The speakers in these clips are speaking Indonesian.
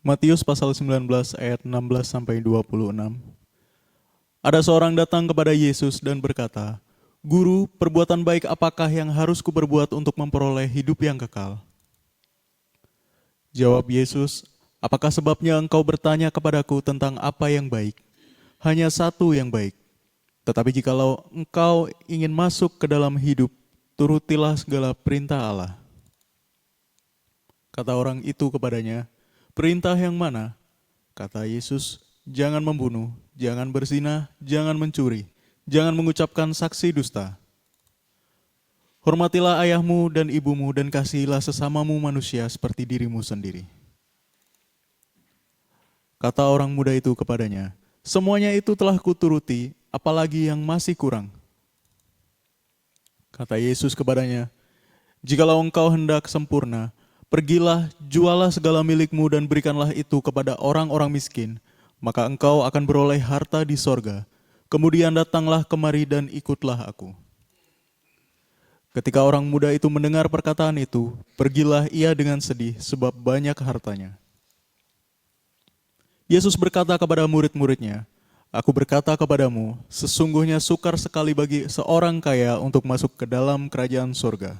Matius pasal 19 ayat 16 sampai 26. Ada seorang datang kepada Yesus dan berkata, "Guru, perbuatan baik apakah yang harus kuperbuat untuk memperoleh hidup yang kekal?" Jawab Yesus, "Apakah sebabnya engkau bertanya kepadaku tentang apa yang baik? Hanya satu yang baik. Tetapi jikalau engkau ingin masuk ke dalam hidup, turutilah segala perintah Allah." Kata orang itu kepadanya, "Perintah yang mana?" Kata Yesus, "Jangan membunuh, jangan berzina, jangan mencuri, jangan mengucapkan saksi dusta. Hormatilah ayahmu dan ibumu dan kasihilah sesamamu manusia seperti dirimu sendiri." Kata orang muda itu kepadanya, "Semuanya itu telah kuturuti, apalagi yang masih kurang?" Kata Yesus kepadanya, "Jikalau engkau hendak sempurna, pergilah, jualah segala milikmu dan berikanlah itu kepada orang-orang miskin, maka engkau akan beroleh harta di sorga. Kemudian datanglah kemari dan ikutlah aku." Ketika orang muda itu mendengar perkataan itu, pergilah ia dengan sedih sebab banyak hartanya. Yesus berkata kepada murid-muridnya, "Aku berkata kepadamu, sesungguhnya sukar sekali bagi seorang kaya untuk masuk ke dalam kerajaan surga.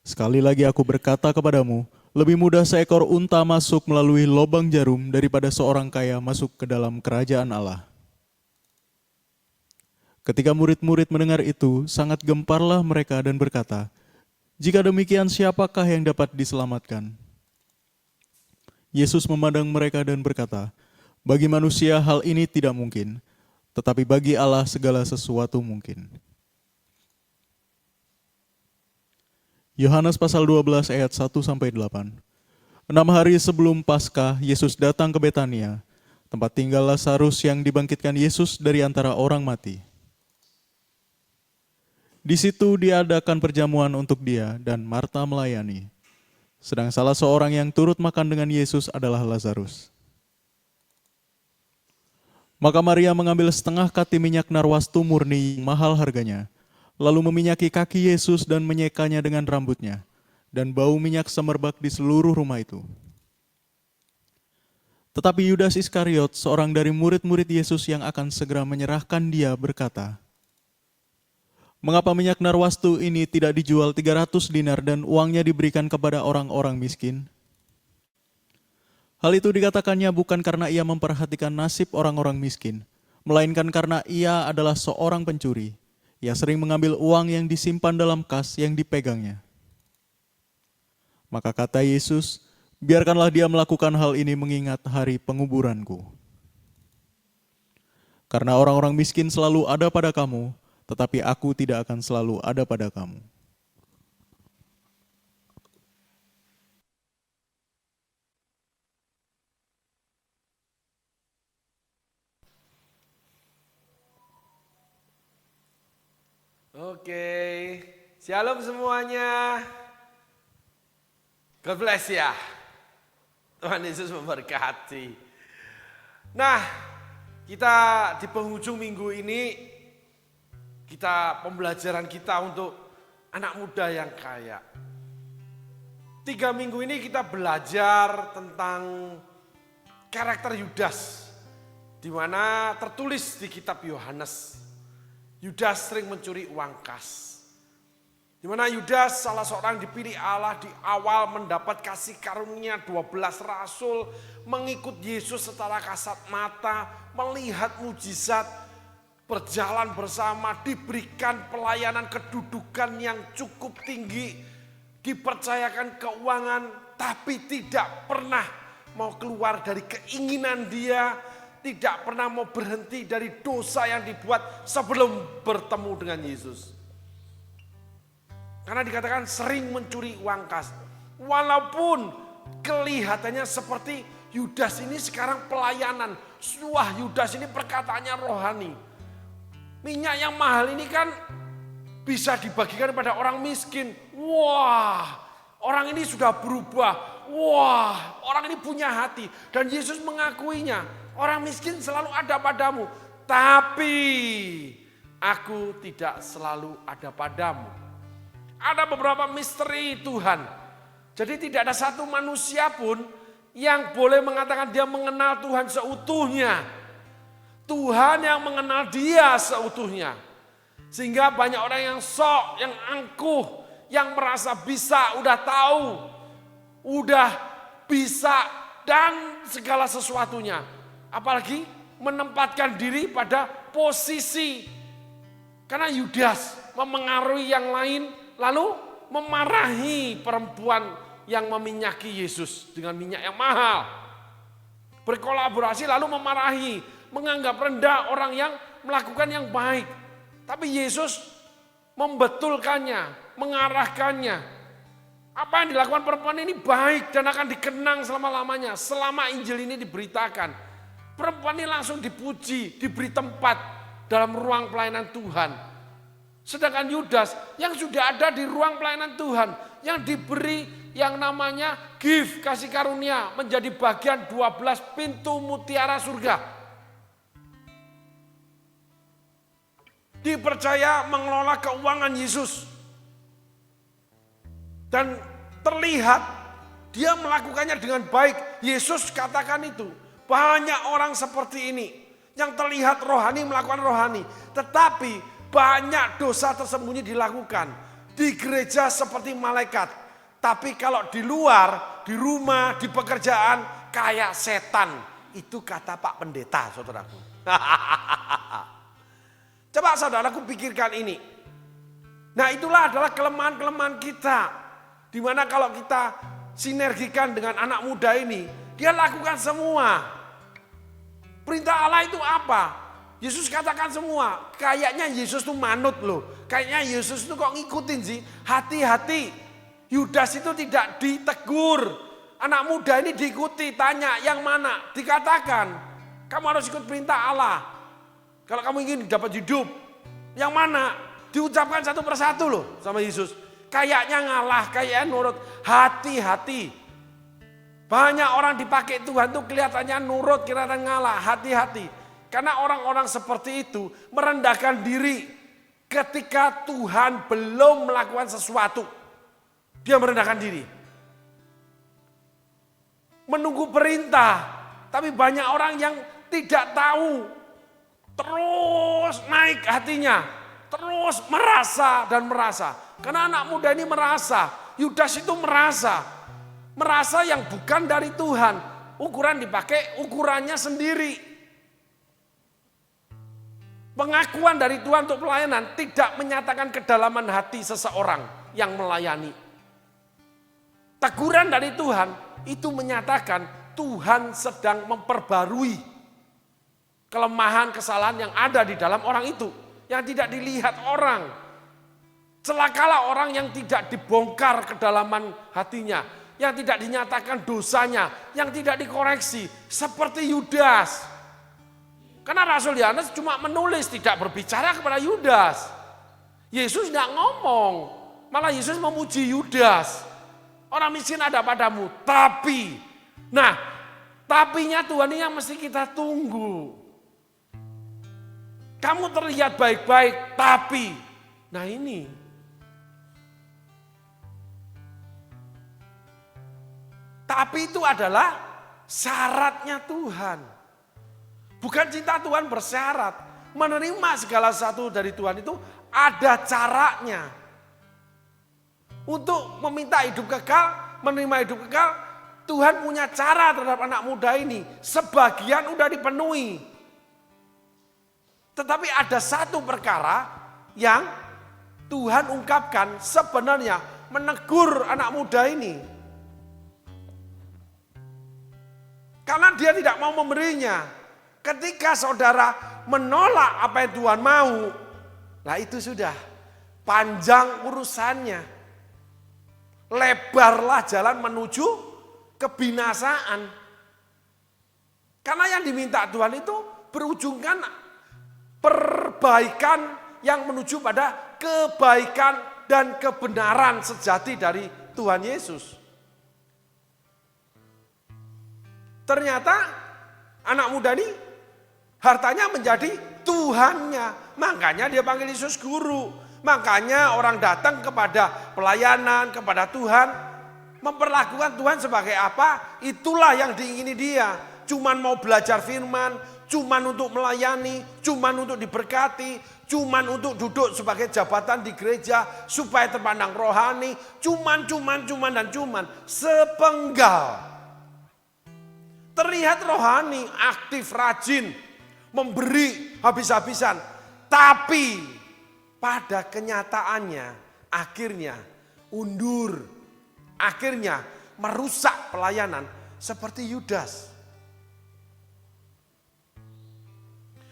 Sekali lagi aku berkata kepadamu, lebih mudah seekor unta masuk melalui lubang jarum daripada seorang kaya masuk ke dalam kerajaan Allah." Ketika murid-murid mendengar itu, sangat gemparlah mereka dan berkata, "Jika demikian, siapakah yang dapat diselamatkan?" Yesus memandang mereka dan berkata, "Bagi manusia hal ini tidak mungkin, tetapi bagi Allah segala sesuatu mungkin." Yohanes pasal 12 ayat 1 sampai 8. 6 hari sebelum Paskah, Yesus datang ke Betania, tempat tinggal Lazarus yang dibangkitkan Yesus dari antara orang mati. Di situ diadakan perjamuan untuk dia dan Marta melayani. Sedang salah seorang yang turut makan dengan Yesus adalah Lazarus. Maka Maria mengambil setengah kati minyak narwastu murni mahal harganya, lalu meminyaki kaki Yesus dan menyekanya dengan rambutnya, dan bau minyak semerbak di seluruh rumah itu. Tetapi Yudas Iskariot, seorang dari murid-murid Yesus yang akan segera menyerahkan dia, berkata, "Mengapa minyak narwastu ini tidak dijual 300 dinar dan uangnya diberikan kepada orang-orang miskin?" Hal itu dikatakannya bukan karena ia memperhatikan nasib orang-orang miskin, melainkan karena ia adalah seorang pencuri. Ia sering mengambil uang yang disimpan dalam kas yang dipegangnya. Maka kata Yesus, "Biarkanlah dia melakukan hal ini mengingat hari penguburanku. Karena orang-orang miskin selalu ada pada kamu, tetapi aku tidak akan selalu ada pada kamu." Oke, shalom semuanya. God bless ya. Tuhan Yesus memberkati. Nah, kita di penghujung minggu ini, pembelajaran kita untuk anak muda yang kaya. 3 minggu ini kita belajar tentang karakter Yudas, di mana tertulis di kitab Yohanes. Yudas sering mencuri uang kas. Di mana Yudas salah seorang dipilih Allah di awal mendapat kasih karunia 12 rasul, mengikut Yesus secara kasat mata, melihat mujizat, berjalan bersama, diberikan pelayanan kedudukan yang cukup tinggi, dipercayakan keuangan, tapi tidak pernah mau keluar dari keinginan dia, tidak pernah mau berhenti dari dosa yang dibuat sebelum bertemu dengan Yesus. Karena dikatakan sering mencuri uang kas. Walaupun kelihatannya seperti Yudas ini sekarang pelayanan. Wah, Yudas ini perkataannya rohani. Minyak yang mahal ini kan bisa dibagikan pada orang miskin. Wah, orang ini sudah berubah. Wah, orang ini punya hati. Dan Yesus mengakuinya. Orang miskin selalu ada padamu. Tapi aku tidak selalu ada padamu. Ada beberapa misteri Tuhan. Jadi tidak ada satu manusia pun yang boleh mengatakan dia mengenal Tuhan seutuhnya. Tuhan yang mengenal dia seutuhnya. Sehingga banyak orang yang sok, yang angkuh, yang merasa bisa, udah tahu, udah bisa dan segala sesuatunya. Apalagi menempatkan diri pada posisi. Karena Yudas memengaruhi yang lain lalu memarahi perempuan yang meminyaki Yesus dengan minyak yang mahal. Berkolaborasi lalu memarahi, menganggap rendah orang yang melakukan yang baik. Tapi Yesus membetulkannya, mengarahkannya. Apa yang dilakukan perempuan ini baik dan akan dikenang selama-lamanya. Selama Injil ini diberitakan. Perempuan ini langsung dipuji, diberi tempat dalam ruang pelayanan Tuhan. Sedangkan Yudas yang sudah ada di ruang pelayanan Tuhan, yang diberi yang namanya gift, kasih karunia, menjadi bagian 12 pintu mutiara surga. Dipercaya mengelola keuangan Yesus. Dan terlihat dia melakukannya dengan baik. Yesus katakan itu. Banyak orang seperti ini yang terlihat rohani melakukan rohani. Tetapi banyak dosa tersembunyi dilakukan. Di gereja seperti malaikat. Tapi kalau di luar, di rumah, di pekerjaan kayak setan. Itu kata Pak Pendeta, saudaraku. Coba saudaraku pikirkan ini. Nah itulah adalah kelemahan-kelemahan kita. Dimana kalau kita sinergikan dengan anak muda ini, dia lakukan semua. Perintah Allah itu apa? Yesus katakan semua. Kayaknya Yesus itu manut loh. Kayaknya Yesus itu kok ngikutin sih. Hati-hati. Yudas itu tidak ditegur. Anak muda ini diikuti, tanya yang mana? Dikatakan, kamu harus ikut perintah Allah. Kalau kamu ingin dapat hidup, yang mana? Diucapkan satu persatu loh sama Yesus. Kayaknya ngalah, kayaknya nurut. Hati-hati. Banyak orang dipakai Tuhan tuh kelihatannya nurut, kelihatannya ngalah. Hati-hati. Karena orang-orang seperti itu merendahkan diri ketika Tuhan belum melakukan sesuatu. Dia merendahkan diri. Menunggu perintah. Tapi banyak orang yang tidak tahu. Terus naik hatinya. Terus merasa dan merasa. Karena anak muda ini merasa. Yudas itu merasa. Merasa yang bukan dari Tuhan. Ukuran dipakai ukurannya sendiri. Pengakuan dari Tuhan untuk pelayanan tidak menyatakan kedalaman hati seseorang yang melayani. Teguran dari Tuhan itu menyatakan Tuhan sedang memperbarui kelemahan, kesalahan yang ada di dalam orang itu. Yang tidak dilihat orang. Celakalah orang yang tidak dibongkar kedalaman hatinya. Yang tidak dinyatakan dosanya. Yang tidak dikoreksi. Seperti Yudas. Karena Rasul Yohanes cuma menulis, tidak berbicara kepada Yudas. Yesus tidak ngomong. Malah Yesus memuji Yudas. Orang miskin ada padamu. Tapi. Nah, tapinya Tuhan ini yang mesti kita tunggu. Kamu terlihat baik-baik, tapi. Nah ini. Tapi itu adalah syaratnya Tuhan. Bukan cinta Tuhan bersyarat. Menerima segala sesuatu dari Tuhan itu ada caranya. Untuk meminta hidup kekal, menerima hidup kekal, Tuhan punya cara terhadap anak muda ini. Sebagian udah dipenuhi. Tetapi ada satu perkara yang Tuhan ungkapkan sebenarnya menegur anak muda ini. Karena dia tidak mau memberinya. Ketika saudara menolak apa yang Tuhan mau, lah itu sudah panjang urusannya. Lebarlah jalan menuju kebinasaan. Karena yang diminta Tuhan itu berujungkan perbaikan yang menuju pada kebaikan dan kebenaran sejati dari Tuhan Yesus. Ternyata anak muda ini hartanya menjadi Tuhannya. Makanya dia panggil Yesus guru. Makanya orang datang kepada pelayanan, kepada Tuhan. Memperlakukan Tuhan sebagai apa? Itulah yang diingini dia. Cuman mau belajar firman, cuman untuk melayani, cuman untuk diberkati, cuman untuk duduk sebagai jabatan di gereja supaya terpandang rohani, cuman dan cuman sepenggal. Terlihat rohani, aktif, rajin, memberi habis-habisan, tapi pada kenyataannya akhirnya undur, akhirnya merusak pelayanan seperti Yudas.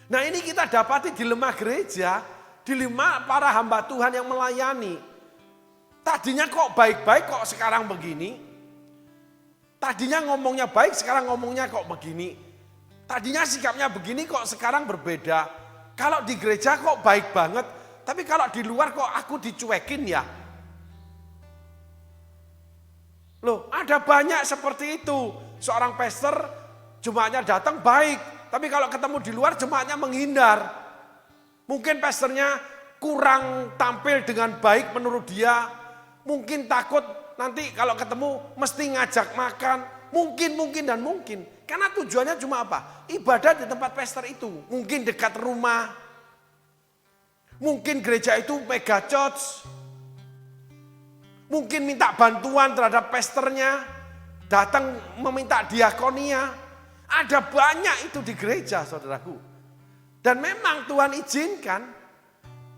Nah, ini kita dapati di lemah gereja, di lemah para hamba Tuhan yang melayani. Tadinya kok baik-baik, kok sekarang begini. Tadinya ngomongnya baik, sekarang ngomongnya kok begini. Tadinya sikapnya begini, kok sekarang berbeda. Kalau di gereja kok baik banget, tapi kalau di luar kok aku dicuekin ya. Loh, ada banyak seperti itu. Seorang pastor, jemaatnya datang baik. Tapi kalau ketemu di luar jemaatnya menghindar. Mungkin pastornya kurang tampil dengan baik menurut dia. Mungkin takut nanti kalau ketemu mesti ngajak makan. Mungkin. Karena tujuannya cuma apa? Ibadah di tempat pastor itu. Mungkin dekat rumah. Mungkin gereja itu mega church. Mungkin minta bantuan terhadap pastornya. Datang meminta diakonia. Ada banyak itu di gereja, saudaraku. Dan memang Tuhan izinkan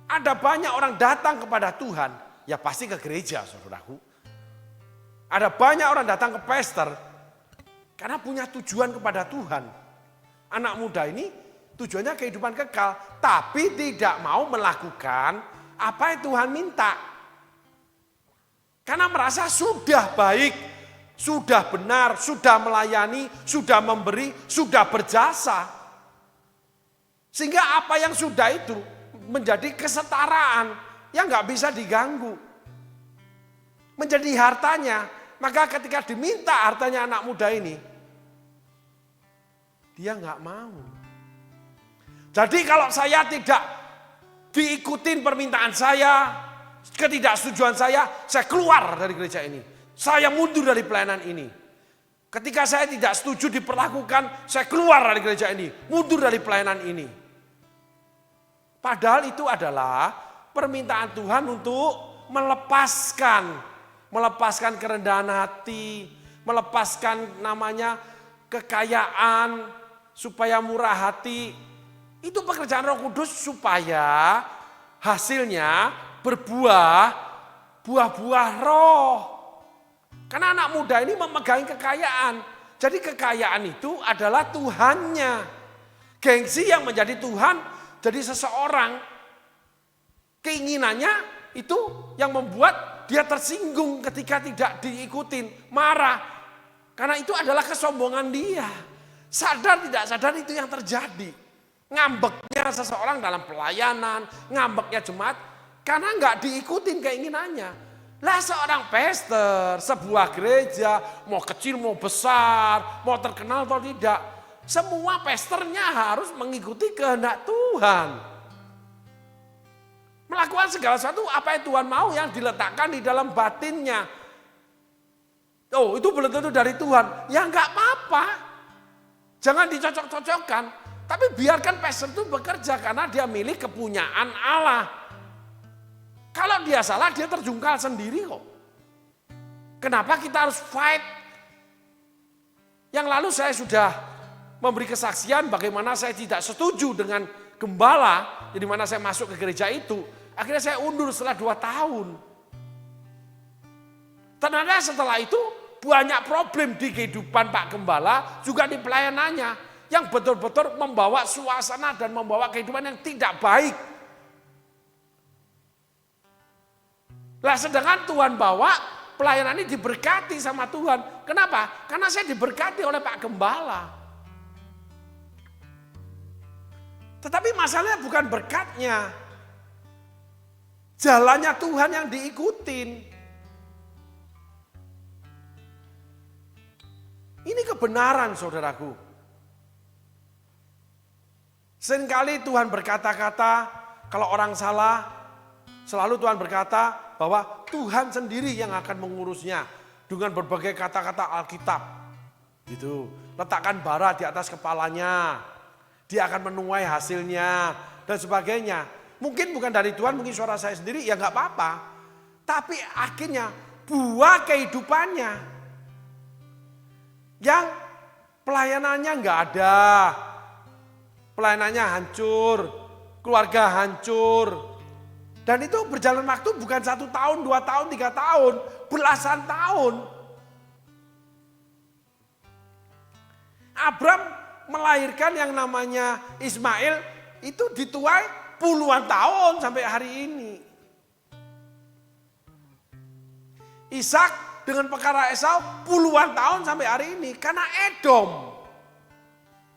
ada banyak orang datang kepada Tuhan, ya pasti ke gereja, saudaraku. Ada banyak orang datang ke pastor karena punya tujuan kepada Tuhan. Anak muda ini tujuannya kehidupan kekal, tapi tidak mau melakukan apa yang Tuhan minta. Karena merasa sudah baik, sudah benar, sudah melayani, sudah memberi, sudah berjasa. Sehingga apa yang sudah itu menjadi kesetaraan yang nggak bisa diganggu. Menjadi hartanya. Maka ketika diminta hartanya anak muda ini, dia nggak mau. Jadi kalau saya tidak diikutin permintaan saya, ketidaksetujuan saya keluar dari gereja ini. Saya mundur dari pelayanan ini. Ketika saya tidak setuju diperlakukan, saya keluar dari gereja ini. Mundur dari pelayanan ini. Padahal itu adalah permintaan Tuhan untuk melepaskan kerendahan hati, melepaskan namanya kekayaan, supaya murah hati. Itu pekerjaan Roh Kudus supaya hasilnya buah-buah roh. Karena anak muda ini memegang kekayaan. Jadi kekayaan itu adalah Tuhannya. Gengsi yang menjadi Tuhan, jadi seseorang. Keinginannya itu yang membuat dia tersinggung ketika tidak diikutin. Marah. Karena itu adalah kesombongan dia. Sadar tidak sadar itu yang terjadi. Ngambeknya seseorang dalam pelayanan, ngambeknya jemaat. Karena nggak diikutin keinginannya. Lah seorang pastor, sebuah gereja, mau kecil mau besar, mau terkenal atau tidak, semua pastornya harus mengikuti kehendak Tuhan. Melakukan segala sesuatu apa yang Tuhan mau yang diletakkan di dalam batinnya. Oh itu belum tentu dari Tuhan, ya enggak apa-apa. Jangan dicocok-cocokkan, tapi biarkan pastor itu bekerja karena dia milik kepunyaan Allah. Kalau dia salah, dia terjungkal sendiri kok. Kenapa kita harus fight? Yang lalu saya sudah memberi kesaksian bagaimana saya tidak setuju dengan gembala, di mana saya masuk ke gereja itu. Akhirnya saya undur setelah 2 tahun. Ternyata setelah itu banyak problem di kehidupan Pak Gembala, juga di pelayanannya. Yang betul-betul membawa suasana dan membawa kehidupan yang tidak baik. Lah sedangkan Tuhan bawa pelayanan ini diberkati sama Tuhan. Kenapa? Karena saya diberkati oleh Pak Gembala. Tetapi masalahnya bukan berkatnya. Jalannya Tuhan yang diikutin. Ini kebenaran saudaraku. Seringkali Tuhan berkata-kata, kalau orang salah, selalu Tuhan berkata bahwa Tuhan sendiri yang akan mengurusnya. dengan berbagai kata-kata Alkitab. Gitu. Letakkan bara di atas kepalanya. Dia akan menuai hasilnya dan sebagainya. Mungkin bukan dari Tuhan, mungkin suara saya sendiri, ya nggak apa-apa. Tapi akhirnya buah kehidupannya yang pelayanannya nggak ada. Pelayanannya hancur, keluarga hancur. Dan itu berjalan waktu bukan 1 tahun, 2 tahun, 3 tahun, belasan tahun. Abram melahirkan yang namanya Ismail itu dituai puluhan tahun sampai hari ini. Ishak dengan perkara Esau puluhan tahun sampai hari ini karena Edom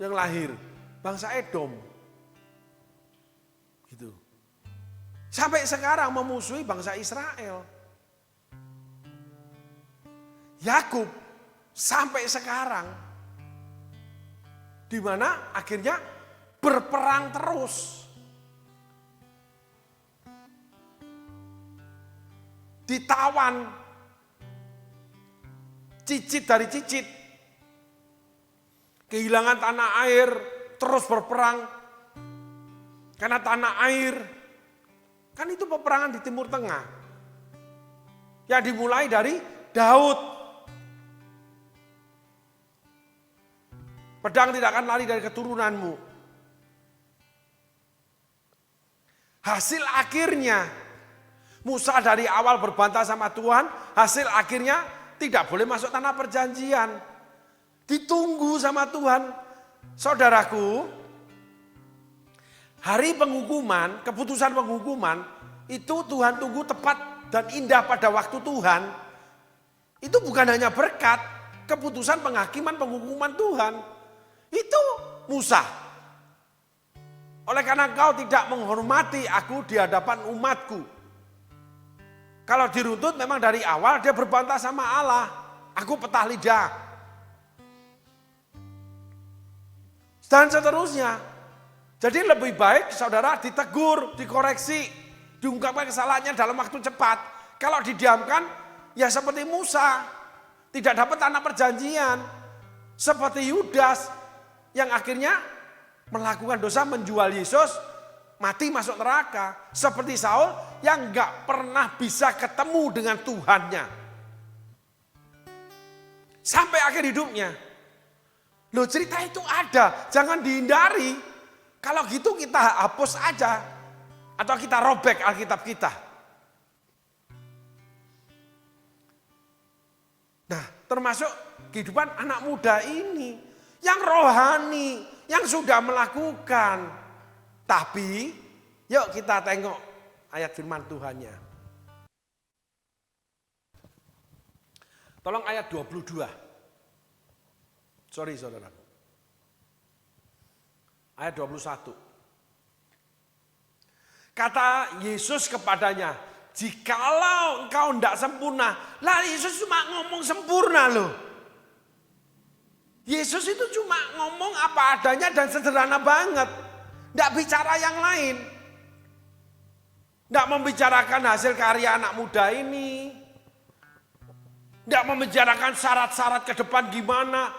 yang lahir, bangsa Edom. Gitu. Sampai sekarang memusuhi bangsa Israel. Yakub sampai sekarang di mana akhirnya berperang terus. Ditawan cicit dari cicit. Kehilangan tanah air, terus berperang. Karena tanah air, kan itu peperangan di Timur Tengah. Yang dimulai dari Daud. Pedang tidak akan lari dari keturunanmu. Hasil akhirnya, Musa dari awal berbantah sama Tuhan, hasil akhirnya tidak boleh masuk tanah perjanjian. Ditunggu sama Tuhan. Saudaraku, hari penghukuman, keputusan penghukuman, itu Tuhan tunggu tepat dan indah pada waktu Tuhan. Itu bukan hanya berkat, keputusan penghakiman penghukuman Tuhan. Itu Musa. Oleh karena engkau tidak menghormati aku di hadapan umatku. Kalau diruntut memang dari awal dia berbantah sama Allah. Aku petah lidah. Dan seterusnya. Jadi lebih baik saudara ditegur, dikoreksi, diungkapkan kesalahannya dalam waktu cepat. Kalau didiamkan ya seperti Musa. Tidak dapat tanah perjanjian. Seperti Yudas yang akhirnya melakukan dosa menjual Yesus, mati masuk neraka. Seperti Saul yang gak pernah bisa ketemu dengan Tuhannya. Sampai akhir hidupnya. Loh, cerita itu ada, jangan dihindari. Kalau gitu kita hapus aja. Atau kita robek Alkitab kita. Nah, termasuk kehidupan anak muda ini. Yang rohani, yang sudah melakukan. Tapi, yuk kita tengok ayat firman Tuhannya. Tolong ayat 22. Sorry saudara. Ayat 21. Kata Yesus kepadanya, jikalau engkau tidak sempurna. Lah Yesus cuma ngomong sempurna loh. Yesus itu cuma ngomong apa adanya dan sederhana banget. Tidak bicara yang lain. Tidak membicarakan hasil karya anak muda ini. Tidak membicarakan syarat-syarat ke depan gimana.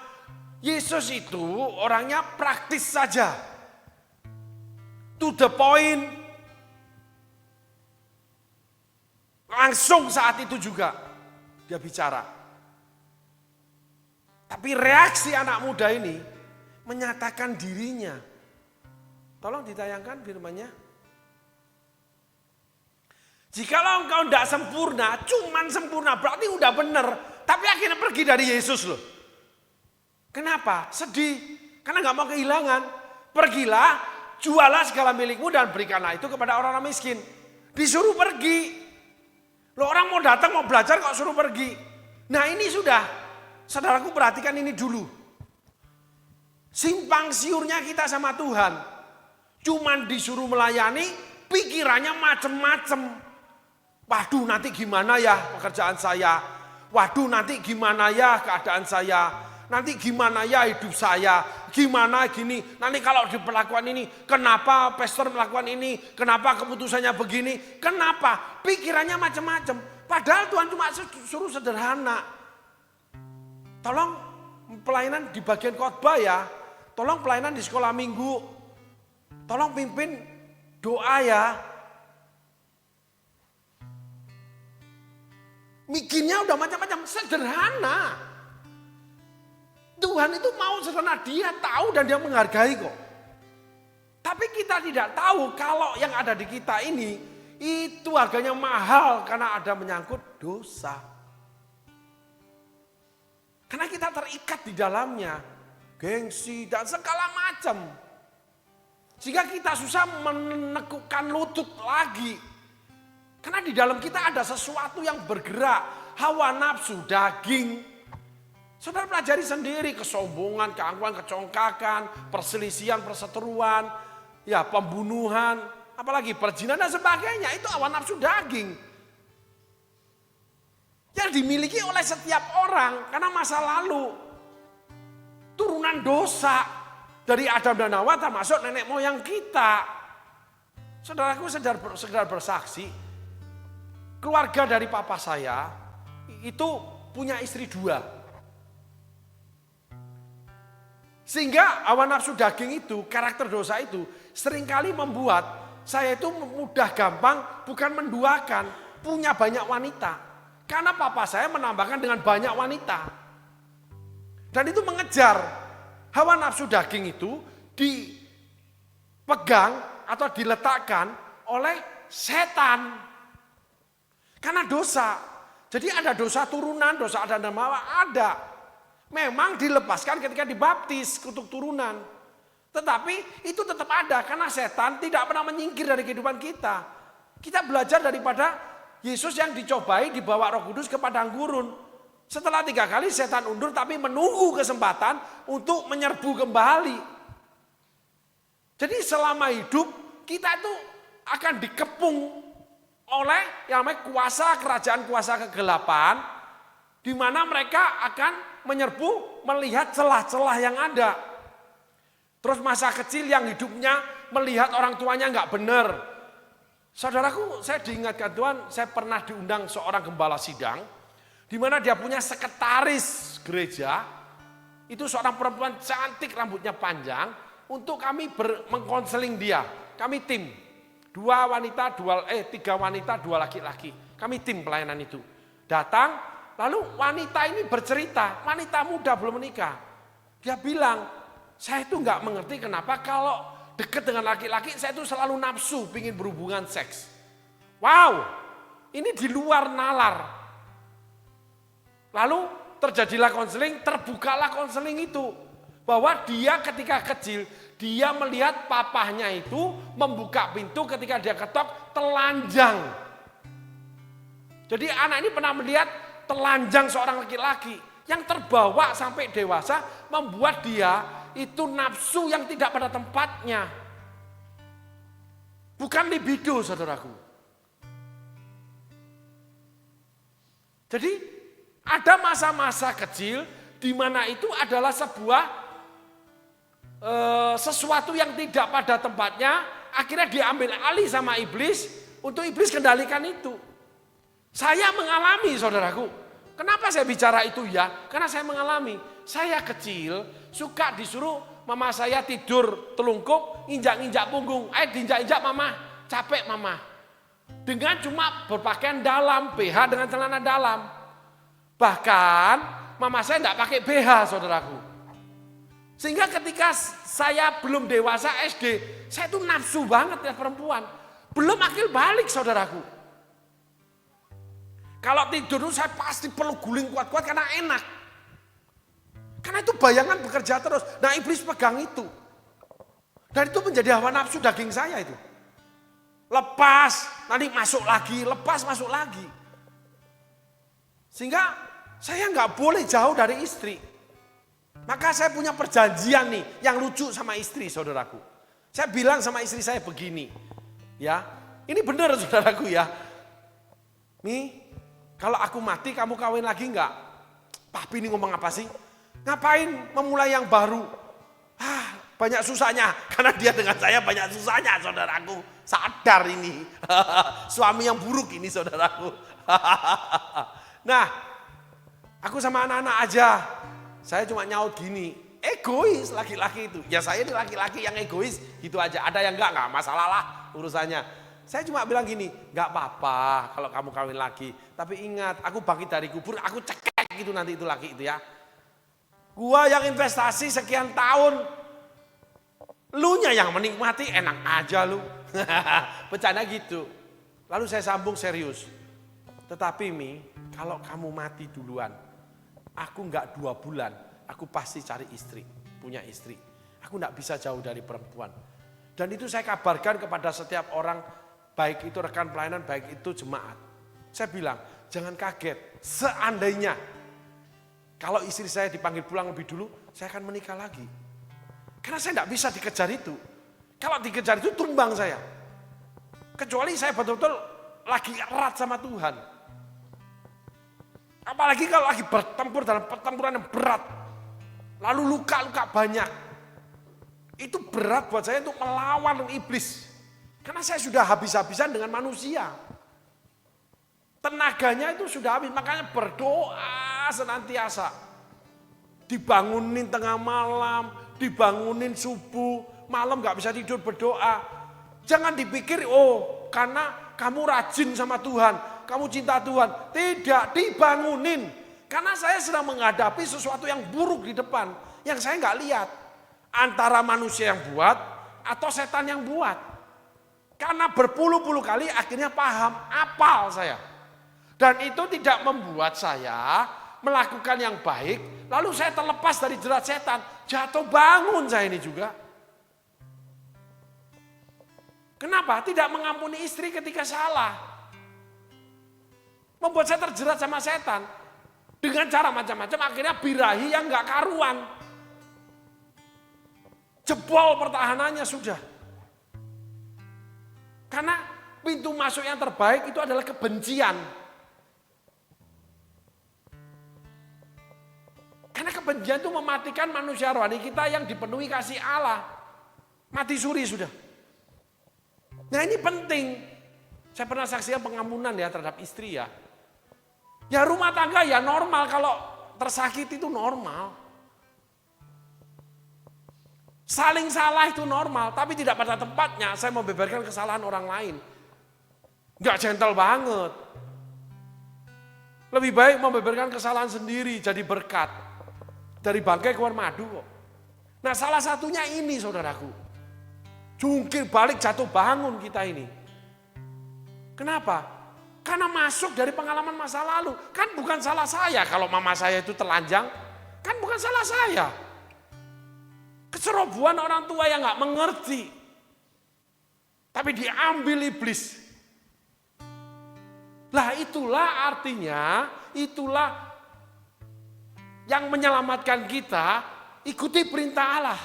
Yesus itu orangnya praktis saja. To the point. Langsung saat itu juga dia bicara. Tapi reaksi anak muda ini menyatakan dirinya. Tolong ditayangkan firman-Nya. Jikalau engkau tidak sempurna, cuman sempurna berarti udah benar. Tapi akhirnya pergi dari Yesus loh. Kenapa? Sedih. Karena gak mau kehilangan. Pergilah, jualah segala milikmu dan berikanlah itu kepada orang-orang miskin. Disuruh pergi. Loh, orang mau datang mau belajar kok suruh pergi. Nah ini sudah. Saudaraku perhatikan ini dulu. Simpang siurnya kita sama Tuhan. Cuman disuruh melayani, pikirannya macem-macem. Waduh nanti gimana ya pekerjaan saya. Waduh nanti gimana ya keadaan saya. Nanti gimana ya hidup saya. Gimana gini. Nanti kalau diperlakukan ini. Kenapa pastor melakukan ini. Kenapa keputusannya begini. Kenapa. Pikirannya macem-macem. Padahal Tuhan cuma suruh sederhana. Tolong pelayanan di bagian khotbah ya. Tolong pelayanan di sekolah minggu. Tolong pimpin doa ya. Mikirnya udah macam-macam, sederhana. Tuhan itu mau sederhana, dia tahu dan dia menghargai kok. Tapi kita tidak tahu kalau yang ada di kita ini, itu harganya mahal karena ada menyangkut dosa. Karena kita terikat di dalamnya, gengsi dan segala macam. Sehingga kita susah menekukkan lutut lagi. Karena di dalam kita ada sesuatu yang bergerak, hawa nafsu, daging. Saudara pelajari sendiri kesombongan, keangkuhan, kecongkakan, perselisihan, perseteruan, ya pembunuhan, apalagi perzinahan dan sebagainya. Itu hawa nafsu daging. Yang dimiliki oleh setiap orang karena masa lalu. Turunan dosa dari Adam dan Hawa termasuk nenek moyang kita. Saudaraku sekedar bersaksi. Keluarga dari papa saya itu punya istri 2. Sehingga hawa nafsu daging itu, karakter dosa itu seringkali membuat saya itu mudah gampang bukan menduakan, punya banyak wanita. Karena papa saya menambahkan dengan banyak wanita. Dan itu mengejar hawa nafsu daging itu dipegang atau diletakkan oleh setan. Karena dosa. Jadi ada dosa turunan, dosa Adam dan Hawa ada. Memang dilepaskan ketika dibaptis untuk turunan. Tetapi itu tetap ada karena setan tidak pernah menyingkir dari kehidupan kita. Kita belajar daripada Yesus yang dicobai dibawa Roh Kudus ke padang gurun. Setelah 3 kali setan undur tapi menunggu kesempatan untuk menyerbu kembali. Jadi selama hidup kita itu akan dikepung oleh yang namanya kuasa kerajaan kuasa kegelapan, di mana mereka akan menyerbu melihat celah-celah yang ada. Terus masa kecil yang hidupnya melihat orang tuanya nggak benar. Saudaraku, saya diingatkan Tuhan, saya pernah diundang seorang gembala sidang, di mana dia punya sekretaris gereja, itu seorang perempuan cantik rambutnya panjang, untuk kami mengkonseling dia, kami tim. 3 wanita, 2 laki-laki. Kami tim pelayanan itu. Datang, lalu wanita ini bercerita, wanita muda belum menikah. Dia bilang, saya itu nggak mengerti kenapa kalau dekat dengan laki-laki, saya itu selalu nafsu, pingin berhubungan seks. Wow, ini di luar nalar. Lalu terjadilah konseling, terbukalah konseling itu. Bahwa dia ketika kecil, dia melihat papahnya itu membuka pintu ketika dia ketok, telanjang. Jadi anak ini pernah melihat telanjang seorang laki-laki yang terbawa sampai dewasa, membuat dia itu nafsu yang tidak pada tempatnya. Bukan libido, saudaraku. Jadi ada masa-masa kecil di mana itu adalah sebuah sesuatu yang tidak pada tempatnya, akhirnya diambil alih sama iblis untuk iblis kendalikan itu. Saya mengalami, saudaraku. Kenapa saya bicara itu ya? Karena saya mengalami. Saya kecil suka disuruh mama saya tidur telungkup, injak-injak punggung. Diinjak-injak mama, capek mama. Dengan cuma berpakaian dalam, BH dengan celana dalam. Bahkan mama saya tidak pakai BH, saudaraku. Sehingga ketika saya belum dewasa SD, saya tuh nafsu banget ya perempuan. Belum akil balik, saudaraku. Kalau tidur saya pasti perlu guling kuat-kuat karena enak. Karena itu bayangan bekerja terus. Nah iblis pegang itu. Dan itu menjadi hawa nafsu daging saya itu. Lepas, nanti masuk lagi, lepas masuk lagi. Sehingga saya nggak boleh jauh dari istri. Maka saya punya perjanjian nih yang lucu sama istri, saudaraku. Saya bilang sama istri saya begini, ya, ini benar saudaraku ya. Nih, kalau aku mati kamu kawin lagi enggak? Papi ini ngomong apa sih? Ngapain memulai yang baru? Banyak susahnya, karena dia dengan saya banyak susahnya, saudaraku. Sadar ini, suami yang buruk ini, saudaraku. Nah, aku sama anak-anak aja. Saya cuma nyaut gini, egois laki-laki itu. Ya saya ini laki-laki yang egois gitu aja. Ada yang enggak masalah lah urusannya. Saya cuma bilang gini, enggak apa-apa kalau kamu kawin lagi. Tapi ingat, aku bangkit dari kubur, aku cekek gitu nanti itu laki itu ya. Gua yang investasi sekian tahun, lunya yang menikmati enak aja lu. Bercanda gitu. Lalu saya sambung serius. Tetapi Mi, kalau kamu mati duluan, aku enggak 2 bulan, aku pasti cari istri, punya istri. Aku enggak bisa jauh dari perempuan. Dan itu saya kabarkan kepada setiap orang, baik itu rekan pelayanan, baik itu jemaat. Saya bilang, jangan kaget, seandainya kalau istri saya dipanggil pulang lebih dulu, saya akan menikah lagi. Karena saya enggak bisa dikejar itu. Kalau dikejar itu tumbang saya. Kecuali saya betul-betul lagi erat sama Tuhan. Apalagi kalau lagi bertempur dalam pertempuran yang berat. Lalu luka-luka banyak. Itu berat buat saya untuk melawan iblis. Karena saya sudah habis-habisan dengan manusia. Tenaganya itu sudah habis. Makanya berdoa senantiasa. Dibangunin tengah malam. Dibangunin subuh. Malam gak bisa tidur berdoa. Jangan dipikir karena kamu rajin sama Tuhan. Kamu cinta Tuhan, tidak dibangunin. Karena saya sedang menghadapi sesuatu yang buruk di depan, yang saya nggak lihat. Antara manusia yang buat atau setan yang buat. Karena berpuluh-puluh kali akhirnya paham, apal saya. Dan itu tidak membuat saya melakukan yang baik, lalu saya terlepas dari jerat setan. Jatuh bangun saya ini juga. Kenapa? Tidak mengampuni istri ketika salah. Membuat saya terjerat sama setan. Dengan cara macam-macam akhirnya birahi yang gak karuan. Jebol pertahanannya sudah. Karena pintu masuk yang terbaik itu adalah kebencian. Karena kebencian itu mematikan manusia rohani kita yang dipenuhi kasih Allah. Mati suri sudah. Nah ini penting. Saya pernah saksikan pengampunan ya terhadap istri ya. Ya rumah tangga ya normal, kalau tersakiti itu normal. Saling salah itu normal, tapi tidak pada tempatnya. Saya membeberkan kesalahan orang lain. Enggak gentle banget. Lebih baik membeberkan kesalahan sendiri jadi berkat. Dari bangkai keluar madu kok. Nah salah satunya ini saudaraku. Jungkir balik jatuh bangun kita ini. Kenapa? Karena masuk dari pengalaman masa lalu. Kan bukan salah saya kalau mama saya itu telanjang. Kan bukan salah saya. Kecerobohan orang tua yang gak mengerti. Tapi diambil iblis. Lah itulah artinya, itulah yang menyelamatkan kita, ikuti perintah Allah.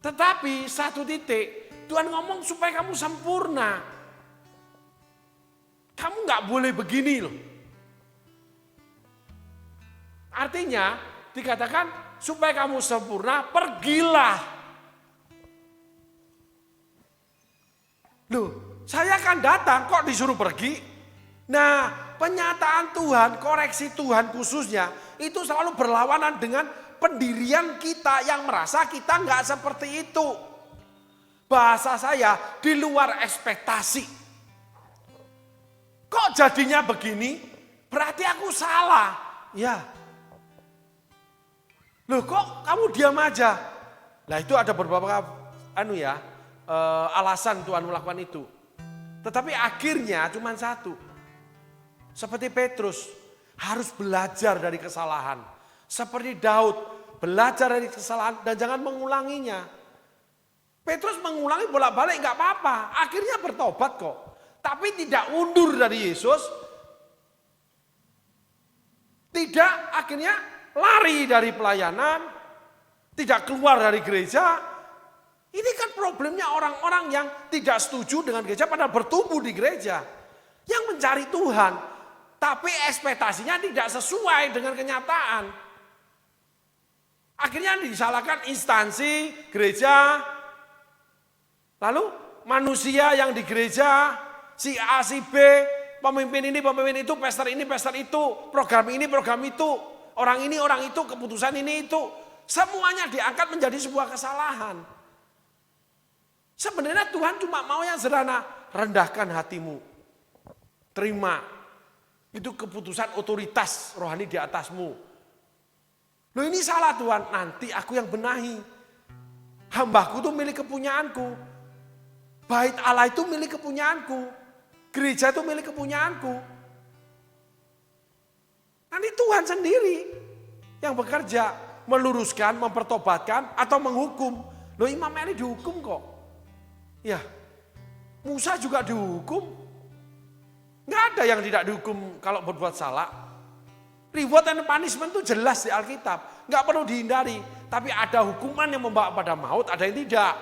Tetapi satu titik, Tuhan ngomong supaya kamu sempurna. Kamu nggak boleh begini loh. Artinya dikatakan supaya kamu sempurna, pergilah. Loh, saya akan datang kok disuruh pergi. Nah, penyataan Tuhan, koreksi Tuhan khususnya, itu selalu berlawanan dengan pendirian kita yang merasa kita nggak seperti itu. Bahasa saya di luar ekspektasi. Kok jadinya begini? Berarti aku salah. Ya. Loh kok kamu diam aja? Nah itu ada beberapa alasan Tuhan melakukan itu. Tetapi akhirnya cuma satu. Seperti Petrus harus belajar dari kesalahan. Seperti Daud belajar dari kesalahan dan jangan mengulanginya. Petrus mengulangi bolak-balik nggak apa-apa. Akhirnya bertobat kok. Tapi tidak undur dari Yesus. Tidak akhirnya lari dari pelayanan. Tidak keluar dari gereja. Ini kan problemnya orang-orang yang tidak setuju dengan gereja padahal bertumbuh di gereja. Yang mencari Tuhan. Tapi ekspektasinya tidak sesuai dengan kenyataan. Akhirnya disalahkan instansi, gereja. Lalu manusia yang di gereja. Si A, si B, pemimpin ini, pemimpin itu, pastor ini, pastor itu, program ini, program itu. orang ini, orang itu, keputusan ini itu. Semuanya diangkat menjadi sebuah kesalahan. Sebenarnya Tuhan cuma mau yang sederhana, rendahkan hatimu. Terima. Itu keputusan otoritas rohani di atasmu. Loh ini salah Tuhan, nanti aku yang benahi. Hambaku itu milik kepunyaanku. Bait Allah itu milik kepunyaanku. Gereja itu milik kepunyaanku. Nanti Tuhan sendiri yang bekerja. Meluruskan, mempertobatkan, atau menghukum. Loh Imam Eli dihukum kok. Ya, Musa juga dihukum. Nggak ada yang tidak dihukum kalau berbuat salah. Reward and punishment itu jelas di Alkitab. Nggak perlu dihindari. Tapi ada hukuman yang membawa pada maut, ada yang tidak.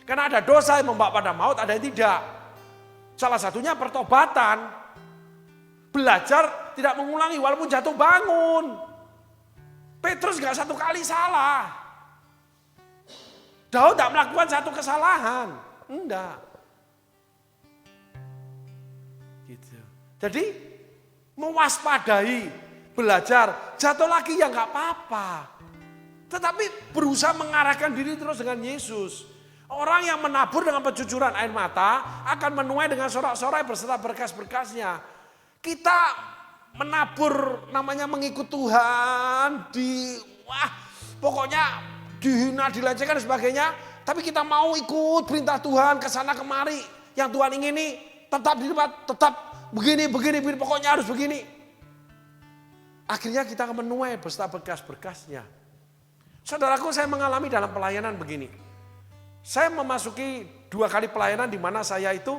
Karena ada dosa yang membawa pada maut, ada yang tidak. Salah satunya pertobatan. Belajar tidak mengulangi walaupun jatuh bangun. Petrus nggak satu kali salah. Daud tidak melakukan satu kesalahan. Enggak. Gitu. Jadi mewaspadai, belajar, jatuh lagi ya nggak apa-apa. Tetapi berusaha mengarahkan diri terus dengan Yesus. Orang yang menabur dengan pencucuran air mata akan menuai dengan sorak-sorai beserta berkas-berkasnya. Kita menabur namanya mengikut Tuhan, pokoknya dihina, dilecehkan dan sebagainya. Tapi kita mau ikut perintah Tuhan ke sana kemari. Yang Tuhan ingini tetap di tempat, tetap begini, pokoknya harus begini. Akhirnya kita akan menuai beserta berkas-berkasnya. Saudaraku, saya mengalami dalam pelayanan begini. Saya memasuki 2 kali pelayanan di mana saya itu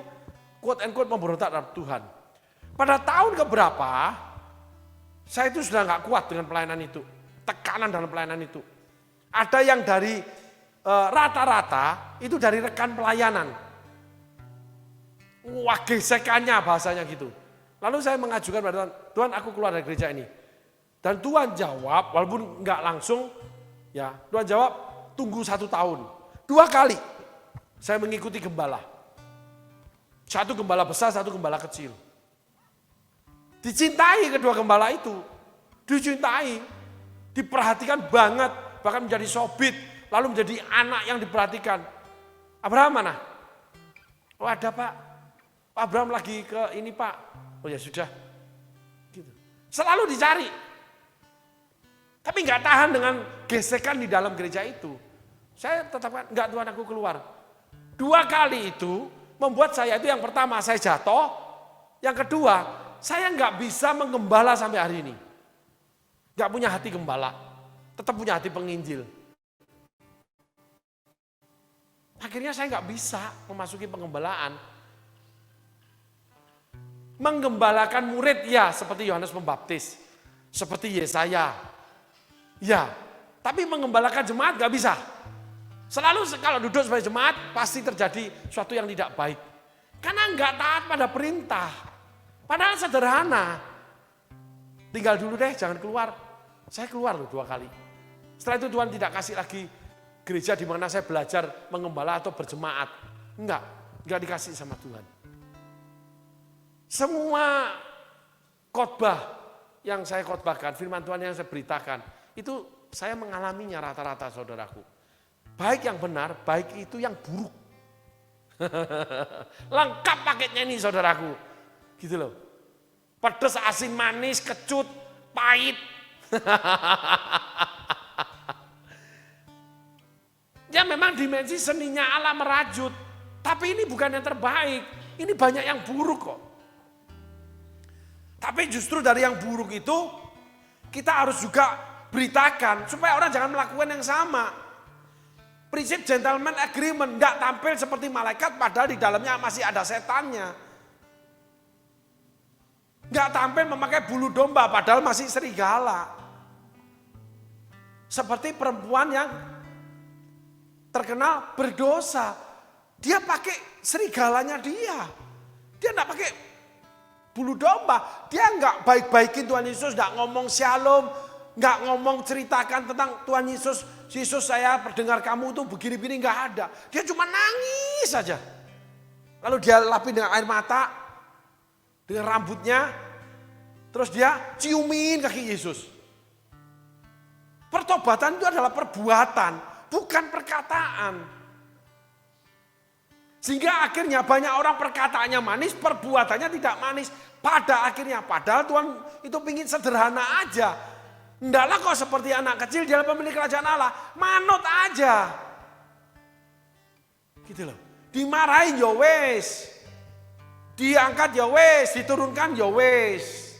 quote and quote memberontak terhadap Tuhan. Pada tahun keberapa, saya itu sudah nggak kuat dengan pelayanan itu. Tekanan dalam pelayanan itu. Ada yang dari rata-rata itu dari rekan pelayanan. Wah, gesekannya bahasanya gitu. Lalu saya mengajukan pada Tuhan, Tuhan aku keluar dari gereja ini. Dan Tuhan jawab, walaupun nggak langsung, ya Tuhan jawab tunggu 1 tahun. 2 kali saya mengikuti gembala. 1 gembala besar, 1 gembala kecil. Dicintai kedua gembala itu, dicintai, diperhatikan banget, bahkan menjadi sobit, lalu menjadi anak yang diperhatikan. Abraham mana? Oh ada Pak, Pak Abraham lagi ke ini Pak. Oh ya sudah, gitu. Selalu dicari, tapi nggak tahan dengan gesekan di dalam gereja itu. Saya tetap nggak, Tuhan aku keluar. 2 kali itu membuat saya itu, yang pertama saya jatuh, yang kedua saya nggak bisa menggembala sampai hari ini. Nggak punya hati gembala, tetap punya hati penginjil. Akhirnya saya nggak bisa memasuki penggembalaan. Menggembalakan murid ya seperti Yohanes Pembaptis, seperti Yesaya. Ya, tapi menggembalakan jemaat nggak bisa. Selalu kalau duduk sebagai jemaat pasti terjadi sesuatu yang tidak baik. Karena nggak taat pada perintah. Padahal sederhana. Tinggal dulu deh, jangan keluar. Saya keluar loh 2 kali. Setelah itu Tuhan tidak kasih lagi gereja di mana saya belajar mengembala atau berjemaat. Enggak dikasih sama Tuhan. Semua khotbah yang saya khotbahkan, firman Tuhan yang saya beritakan, itu saya mengalaminya rata-rata saudaraku. Baik yang benar, baik itu yang buruk. Lengkap paketnya ini saudaraku. Gitu loh. Pedas, asin, manis, kecut, pahit. Ya memang dimensi seninya Allah merajut. Tapi ini bukan yang terbaik. Ini banyak yang buruk kok. Tapi justru dari yang buruk itu kita harus juga beritakan supaya orang jangan melakukan yang sama. Prinsip gentleman agreement, enggak tampil seperti malaikat padahal di dalamnya masih ada setannya. Enggak tampil memakai bulu domba padahal masih serigala. Seperti perempuan yang terkenal berdosa. Dia pakai serigalanya dia. Dia enggak pakai bulu domba. Dia enggak baik-baikin Tuhan Yesus, enggak ngomong shalom, enggak ngomong ceritakan tentang Tuhan Yesus. Yesus saya pendengar kamu tuh begini-begini, enggak ada. Dia cuma nangis saja. Lalu dia lapin dengan air mata, dengan rambutnya, terus dia ciumin kaki Yesus. Pertobatan itu adalah perbuatan, bukan perkataan. Sehingga akhirnya banyak orang perkataannya manis, perbuatannya tidak manis. Pada akhirnya, padahal Tuhan itu ingin sederhana aja. Ndaklah kok seperti anak kecil di dalam pemilik kerajaan Allah. Manut aja. Gitu loh. Dimarahin ya wes. Diangkat ya wes, diturunkan ya wes.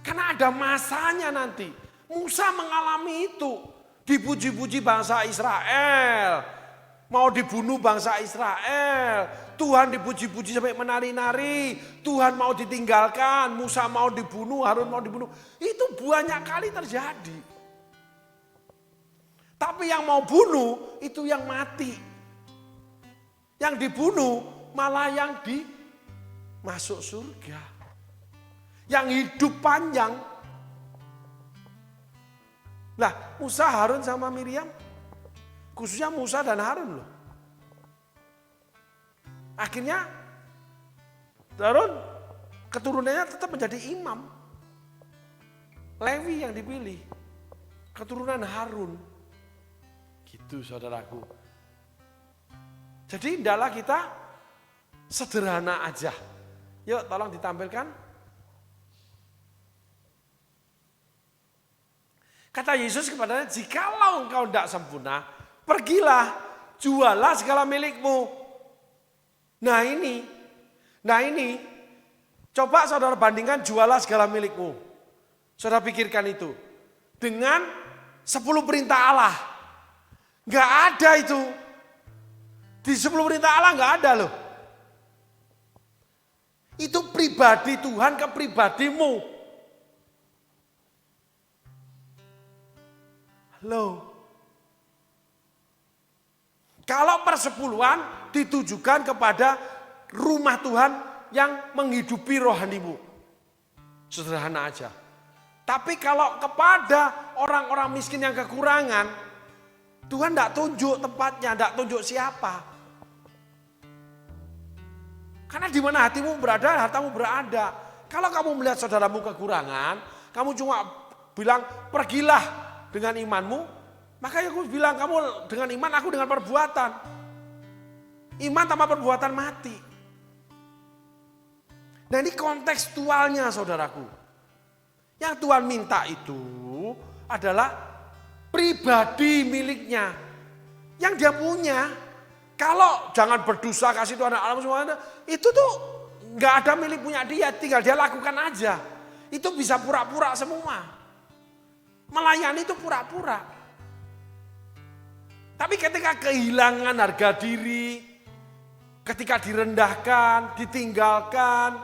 Karena ada masanya nanti. Musa mengalami itu. Dipuji-puji bangsa Israel. Mau dibunuh bangsa Israel. Tuhan dipuji-puji sampai menari-nari. Tuhan mau ditinggalkan. Musa mau dibunuh, Harun mau dibunuh. Itu banyak kali terjadi. Tapi yang mau bunuh itu yang mati. Yang dibunuh malah yang masuk surga. Yang hidup panjang. Nah, Musa, Harun sama Miriam. Khususnya Musa dan Harun loh. Akhirnya Harun keturunannya tetap menjadi imam. Lewi yang dipilih. Keturunan Harun. Gitu saudaraku. Jadi hendaklah kita sederhana aja. Yuk tolong ditampilkan. Kata Yesus kepadanya, jikalau engkau tidak sempurna, pergilah, jualah segala milikmu. Nah ini, coba saudara bandingkan jualah segala milikmu. Saudara pikirkan itu. Dengan 10 perintah Allah. Gak ada itu. Di 10 perintah Allah gak ada loh. Itu pribadi Tuhan ke pribadimu. Loh. Kalau persepuluhan ditujukan kepada rumah Tuhan yang menghidupi rohanimu. Sederhana aja. Tapi kalau kepada orang-orang miskin yang kekurangan, Tuhan tidak tunjuk tempatnya, tidak tunjuk siapa. Karena di mana hatimu berada, hartamu berada. Kalau kamu melihat saudaramu kekurangan, kamu cuma bilang pergilah dengan imanmu, maka aku bilang kamu dengan iman, aku dengan perbuatan. Iman tanpa perbuatan mati. Nah ini kontekstualnya saudaraku. Yang Tuhan minta itu adalah pribadi miliknya. Yang dia punya. Kalau jangan berdosa kasih Tuhan alam semuanya. Itu tuh gak ada milik punya dia. Tinggal dia lakukan aja. Itu bisa pura-pura semua. Melayani itu pura-pura. Tapi ketika kehilangan harga diri, ketika direndahkan, ditinggalkan,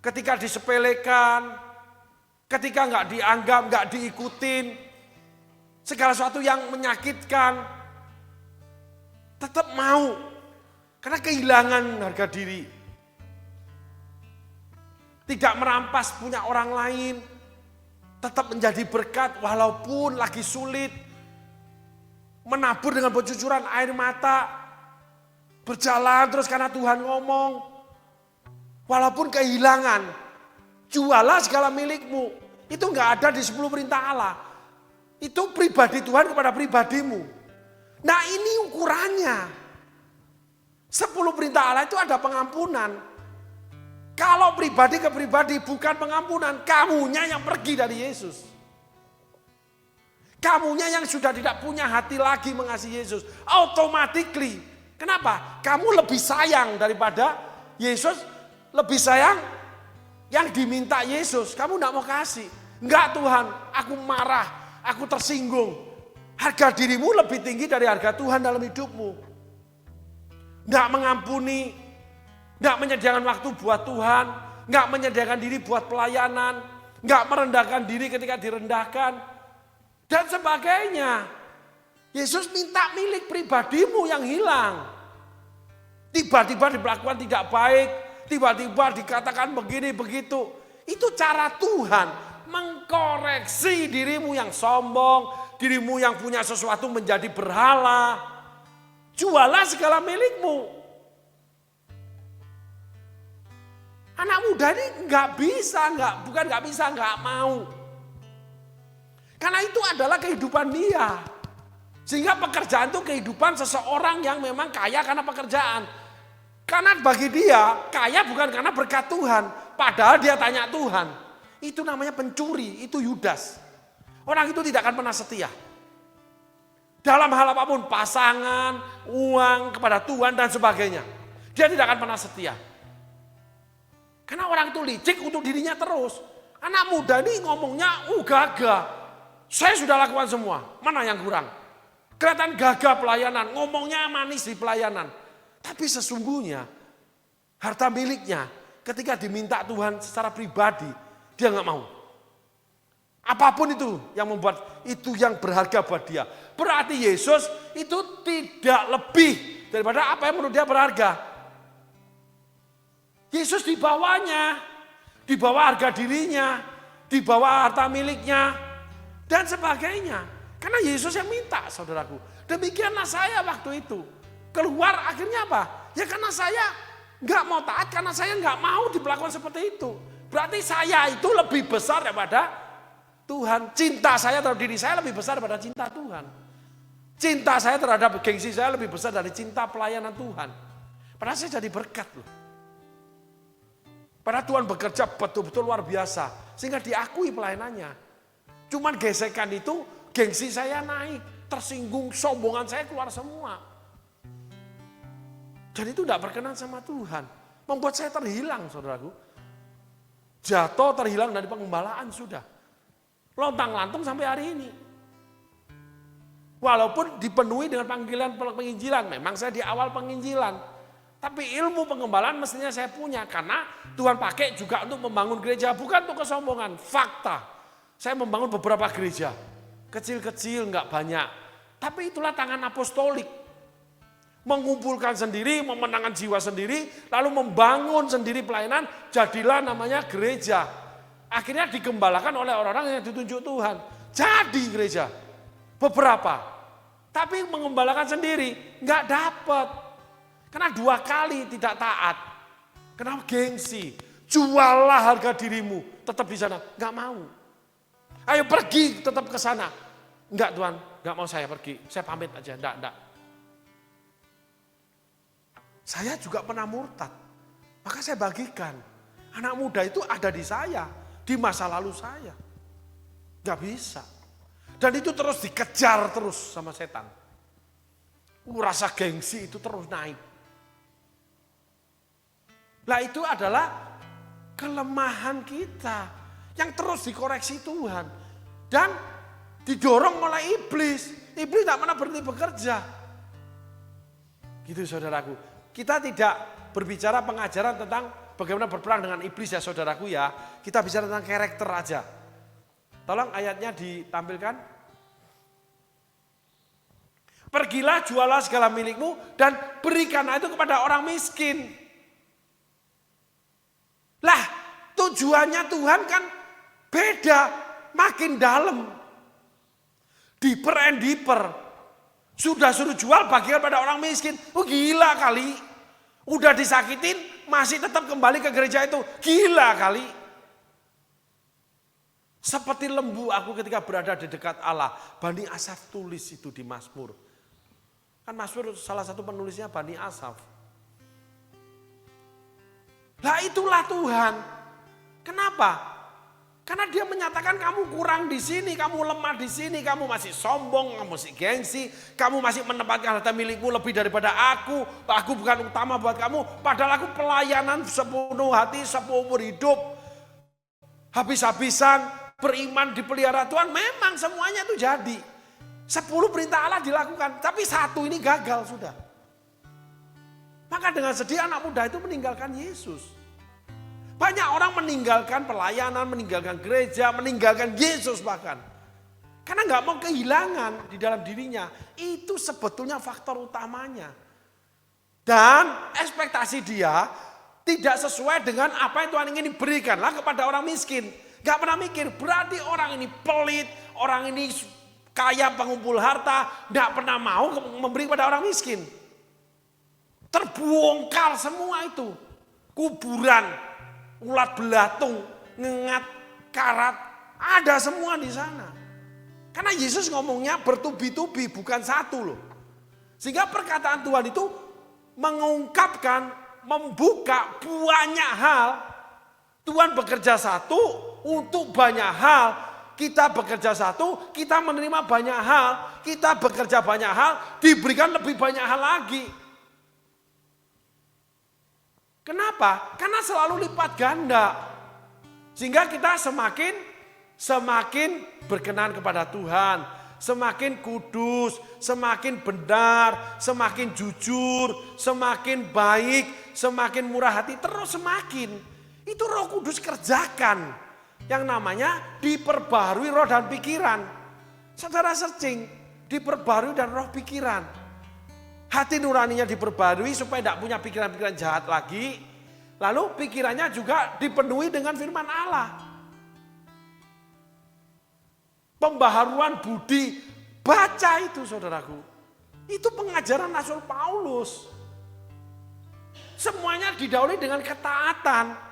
ketika disepelekan, ketika nggak dianggap, nggak diikutin, segala sesuatu yang menyakitkan, tetap mau. Karena kehilangan harga diri. Tidak merampas punya orang lain. Tetap menjadi berkat walaupun lagi sulit. Menabur dengan bercucuran air mata. Berjalan terus karena Tuhan ngomong. Walaupun kehilangan. Jualah segala milikmu. Itu enggak ada di 10 perintah Allah. Itu pribadi Tuhan kepada pribadimu. Nah ini ukurannya. 10 perintah Allah itu ada pengampunan. Kalau pribadi ke pribadi bukan pengampunan, kamunya yang pergi dari Yesus. Kamunya yang sudah tidak punya hati lagi mengasihi Yesus. Automatically. Kenapa? Kamu lebih sayang daripada Yesus, lebih sayang yang diminta Yesus. Kamu tidak mau kasih. Enggak Tuhan, aku marah, aku tersinggung. Harga dirimu lebih tinggi dari harga Tuhan dalam hidupmu. Enggak mengampuni. Enggak menyediakan waktu buat Tuhan, enggak menyediakan diri buat pelayanan, enggak merendahkan diri ketika direndahkan, dan sebagainya. Yesus minta milik pribadimu yang hilang. Tiba-tiba diperlakukan tidak baik, tiba-tiba dikatakan begini begitu. Itu cara Tuhan mengkoreksi dirimu yang sombong, dirimu yang punya sesuatu menjadi berhala. Jualah segala milikmu. Anak muda ini nggak bisa, nggak mau. Karena itu adalah kehidupan dia. Sehingga pekerjaan itu kehidupan seseorang yang memang kaya karena pekerjaan. Karena bagi dia kaya bukan karena berkat Tuhan. Padahal dia tanya Tuhan. Itu namanya pencuri, itu Yudas. Orang itu tidak akan pernah setia. Dalam hal apapun, pasangan, uang, kepada Tuhan dan sebagainya. Dia tidak akan pernah setia. Karena orang itu licik untuk dirinya terus. Anak muda ini ngomongnya gagah. Saya sudah lakukan semua, mana yang kurang? Kelihatan gagah pelayanan, ngomongnya manis di pelayanan. Tapi sesungguhnya harta miliknya ketika diminta Tuhan secara pribadi, dia nggak mau. Apapun itu yang membuat itu yang berharga buat dia. Berarti Yesus itu tidak lebih daripada apa yang menurut dia berharga. Yesus di bawahnya, di bawah harga dirinya, di bawah harta miliknya, dan sebagainya. Karena Yesus yang minta, saudaraku. Demikianlah saya waktu itu. Keluar akhirnya apa? Ya karena saya nggak mau taat, karena saya nggak mau diperlakukan seperti itu. Berarti saya itu lebih besar daripada Tuhan. Cinta saya terhadap diri saya lebih besar daripada cinta Tuhan. Cinta saya terhadap gengsi saya lebih besar dari cinta pelayanan Tuhan. Padahal saya jadi berkat loh. Padahal Tuhan bekerja betul-betul luar biasa. Sehingga diakui pelayanannya. Cuman gesekan itu gengsi saya naik. Tersinggung, sombongan saya keluar semua. Dan itu tidak berkenan sama Tuhan. Membuat saya terhilang, saudaraku. Jatuh terhilang dari pengembalaan sudah. Lontang-lantung sampai hari ini. Walaupun dipenuhi dengan panggilan penginjilan. Memang saya di awal penginjilan. Tapi ilmu pengembalaan mestinya saya punya. Karena Tuhan pakai juga untuk membangun gereja. Bukan untuk kesombongan, fakta. Saya membangun beberapa gereja. Kecil-kecil, nggak banyak. Tapi itulah tangan apostolik. Mengumpulkan sendiri, memenangkan jiwa sendiri, lalu membangun sendiri pelayanan, jadilah namanya gereja. Akhirnya digembalakan oleh orang-orang yang ditunjuk Tuhan. Jadi gereja, beberapa. Tapi mengembalakan sendiri, nggak dapat. Karena 2 kali tidak taat. Kenapa gengsi? Juallah harga dirimu, tetap di sana. Nggak mau. Ayo pergi tetap ke sana. Enggak Tuhan, enggak mau saya pergi. Saya pamit aja, enggak. Saya juga pernah murtad. Maka saya bagikan. Anak muda itu ada di saya. Di masa lalu saya. Enggak bisa. Dan itu terus dikejar terus sama setan. Rasa gengsi itu terus naik. Lah itu adalah kelemahan kita. Yang terus dikoreksi Tuhan. Dan didorong oleh iblis. Iblis tidak pernah berhenti bekerja. Gitu saudaraku. Kita tidak berbicara pengajaran tentang bagaimana berperang dengan iblis ya saudaraku ya. Kita bicara tentang karakter aja. Tolong ayatnya ditampilkan. Pergilah jualah segala milikmu dan berikanlah itu kepada orang miskin. Lah tujuannya Tuhan kan beda, makin dalam. Deeper and deeper. Sudah suruh jual bagian pada orang miskin. Oh gila kali. Udah disakitin masih tetap kembali ke gereja itu. Gila kali. Seperti lembu aku ketika berada di dekat Allah. Bani Asaf tulis itu di Mazmur. Kan Mazmur salah satu penulisnya Bani Asaf. Lah itulah Tuhan. Kenapa? Karena dia menyatakan kamu kurang di sini, kamu lemah di sini, kamu masih sombong, kamu masih gengsi, kamu masih menempatkan harta milikmu lebih daripada aku bukan utama buat kamu, padahal aku pelayanan sepenuh hati, seumur hidup, habis-habisan, beriman dipelihara Tuhan, memang semuanya itu jadi. 10 perintah Allah dilakukan, tapi 1 ini gagal sudah. Maka dengan sedih anak muda itu meninggalkan Yesus. Banyak orang meninggalkan pelayanan, meninggalkan gereja, meninggalkan Yesus bahkan. Karena nggak mau kehilangan di dalam dirinya. Itu sebetulnya faktor utamanya. Dan ekspektasi dia tidak sesuai dengan apa yang Tuhan ingin diberikanlah kepada orang miskin. Nggak pernah mikir, berarti orang ini pelit, orang ini kaya pengumpul harta, nggak pernah mau memberi kepada orang miskin. Terbongkar semua itu. Kuburan. Ulat belatung, ngengat, karat, ada semua di sana. Karena Yesus ngomongnya bertubi-tubi, bukan satu loh. Sehingga perkataan Tuhan itu mengungkapkan, membuka banyak hal. Tuhan bekerja satu untuk banyak hal. Kita bekerja satu, kita menerima banyak hal. Kita bekerja banyak hal, diberikan lebih banyak hal lagi. Kenapa? Karena selalu lipat ganda. Sehingga kita semakin berkenan kepada Tuhan. Semakin kudus, semakin benar, semakin jujur, semakin baik, semakin murah hati. Terus semakin. Itu Roh Kudus kerjakan. Yang namanya diperbaharui roh dan pikiran. Saudara searching, diperbaharui dan roh pikiran. Hati nuraninya diperbarui supaya tidak punya pikiran-pikiran jahat lagi. Lalu pikirannya juga dipenuhi dengan firman Allah. Pembaharuan budi, baca itu saudaraku. Itu pengajaran Rasul Paulus. Semuanya didahului dengan ketaatan.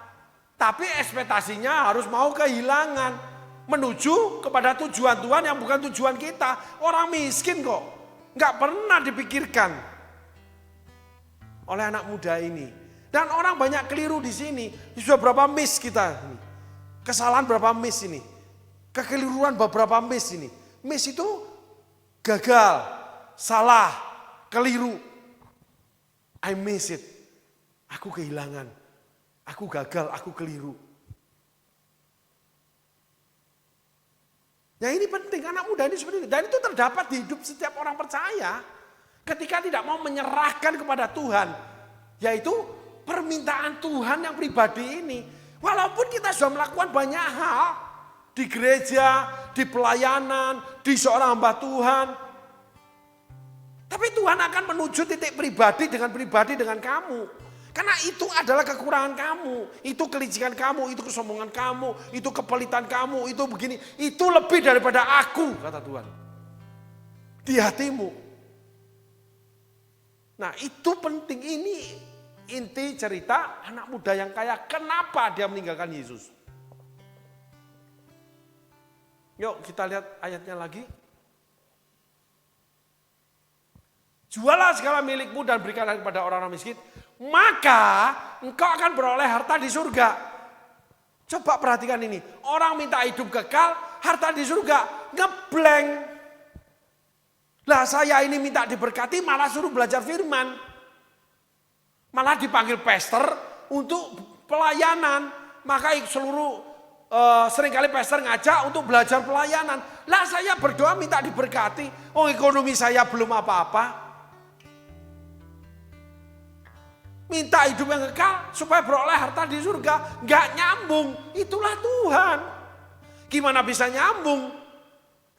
Tapi ekspektasinya harus mau kehilangan. Menuju kepada tujuan Tuhan yang bukan tujuan kita. Orang miskin kok. Nggak pernah dipikirkan oleh anak muda ini. Dan orang banyak keliru di sini. Sudah berapa miss kita? Kesalahan berapa miss ini? Kekeliruan beberapa miss ini. Miss itu gagal, salah, keliru. I miss it. Aku kehilangan. Aku gagal, aku keliru. Ya ini penting, anak muda ini seperti itu. Dan itu terdapat di hidup setiap orang percaya. Ketika tidak mau menyerahkan kepada Tuhan. Yaitu permintaan Tuhan yang pribadi ini. Walaupun kita sudah melakukan banyak hal. Di gereja, di pelayanan, di seorang hamba Tuhan. Tapi Tuhan akan menuju titik pribadi dengan kamu. Karena itu adalah kekurangan kamu, itu kelicikan kamu, itu kesombongan kamu, itu kepelitan kamu, itu begini. Itu lebih daripada aku, kata Tuhan. Di hatimu. Nah itu penting, ini inti cerita anak muda yang kaya. Kenapa dia meninggalkan Yesus? Yuk kita lihat ayatnya lagi. Jualah segala milikmu dan berikanlah kepada orang-orang miskin. Maka engkau akan beroleh harta di surga. Coba perhatikan ini. Orang minta hidup kekal, harta di surga. Ngeblank. Lah saya ini minta diberkati malah suruh belajar firman. Malah dipanggil pastor untuk pelayanan. Maka seringkali pastor ngajak untuk belajar pelayanan. Lah saya berdoa minta diberkati. Oh ekonomi saya belum apa-apa. Minta hidup yang kekal supaya beroleh harta di surga. Gak nyambung. Itulah Tuhan. Gimana bisa nyambung?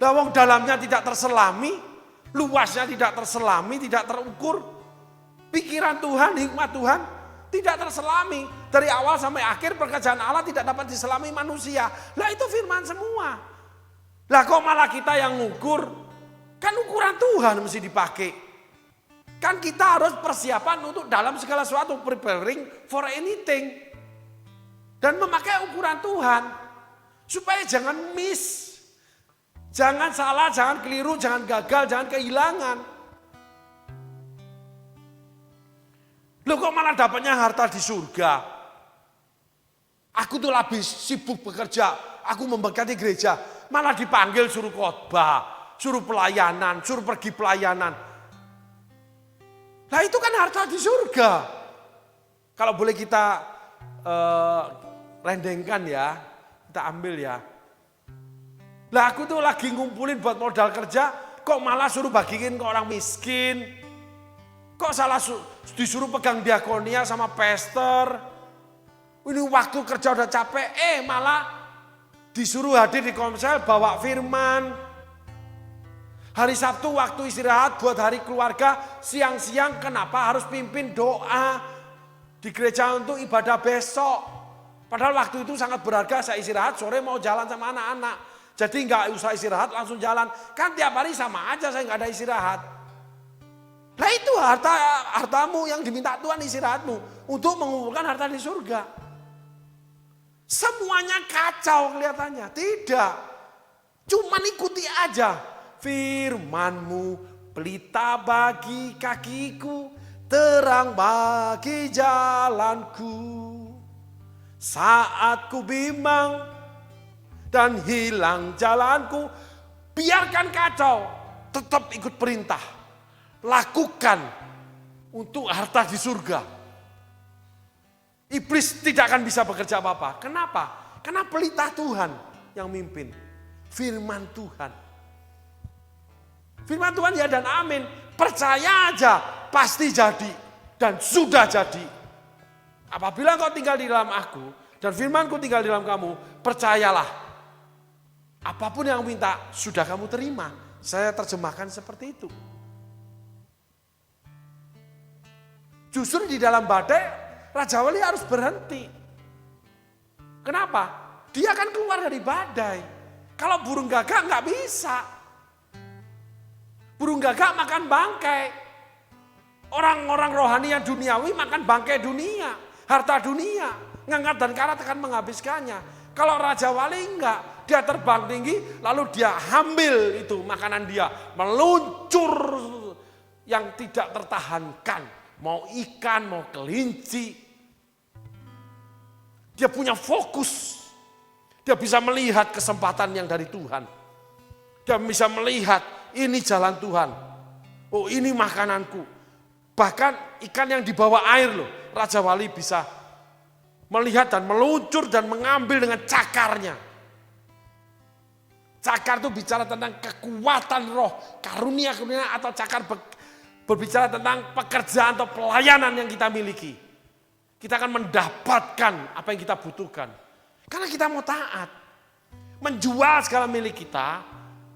Lawang dalamnya tidak terselami. Luasnya tidak terselami, tidak terukur. Pikiran Tuhan, hikmat Tuhan tidak terselami. Dari awal sampai akhir pekerjaan Allah tidak dapat diselami manusia. Lah itu firman semua. Lah kok malah kita yang ngukur? Kan ukuran Tuhan mesti dipakai. Kan kita harus persiapan untuk dalam segala sesuatu, preparing for anything. Dan memakai ukuran Tuhan. Supaya jangan miss. Jangan salah, jangan keliru, jangan gagal, jangan kehilangan. Loh kok malah dapatnya harta di surga? Aku tuh lebih sibuk bekerja, aku memberkati gereja. Malah dipanggil suruh khotbah, suruh pelayanan, suruh pergi pelayanan. Nah itu kan harta di surga. Kalau boleh kita rendengkan ya, kita ambil ya. Lah aku tuh lagi ngumpulin buat modal kerja, kok malah suruh bagiin ke orang miskin. Kok salah disuruh pegang diakonia sama pastor. Ini waktu kerja udah capek, malah disuruh hadir di komsel bawa firman. Hari Sabtu waktu istirahat buat hari keluarga, siang-siang kenapa harus pimpin doa di gereja untuk ibadah besok. Padahal waktu itu sangat berharga, saya istirahat sore mau jalan sama anak-anak. Jadi nggak usah istirahat langsung jalan. Kan tiap hari sama aja saya nggak ada istirahat. Nah itu hartamu yang diminta Tuhan istirahatmu. Untuk mengumpulkan harta di surga. Semuanya kacau kelihatannya. Tidak. Cuman ikuti aja. Firman-Mu pelita bagi kakiku, terang bagi jalanku. Saat ku bimbang dan hilang jalanku, biarkan kacau, tetap ikut perintah. Lakukan untuk harta di surga. Iblis tidak akan bisa bekerja apa-apa. Kenapa? Karena pelita Tuhan yang mimpin. Firman Tuhan. Firman Tuhan ya dan amin. Percaya aja, pasti jadi. Dan sudah jadi. Apabila kau tinggal di dalam aku, dan firmanku tinggal di dalam kamu, percayalah. Apapun yang minta, sudah kamu terima. Saya terjemahkan seperti itu. Justru di dalam badai, Raja Wali harus berhenti. Kenapa? Dia akan keluar dari badai. Kalau burung gagak nggak bisa. Burung gagak makan bangkai. Orang-orang rohani yang duniawi makan bangkai dunia, harta dunia, ngangkat dan karat akan menghabiskannya. Kalau Raja Wali enggak, dia terbang tinggi, lalu dia ambil itu makanan dia, meluncur yang tidak tertahankan. Mau ikan, mau kelinci. Dia punya fokus. Dia bisa melihat kesempatan yang dari Tuhan. Dia bisa melihat ini jalan Tuhan. Oh ini makananku. Bahkan ikan yang dibawa air loh. Raja Wali bisa melihat dan meluncur dan mengambil dengan cakarnya. Cakar itu bicara tentang kekuatan roh, karunia-karunia atau cakar berbicara tentang pekerjaan atau pelayanan yang kita miliki. Kita akan mendapatkan apa yang kita butuhkan. Karena kita mau taat. Menjual segala milik kita,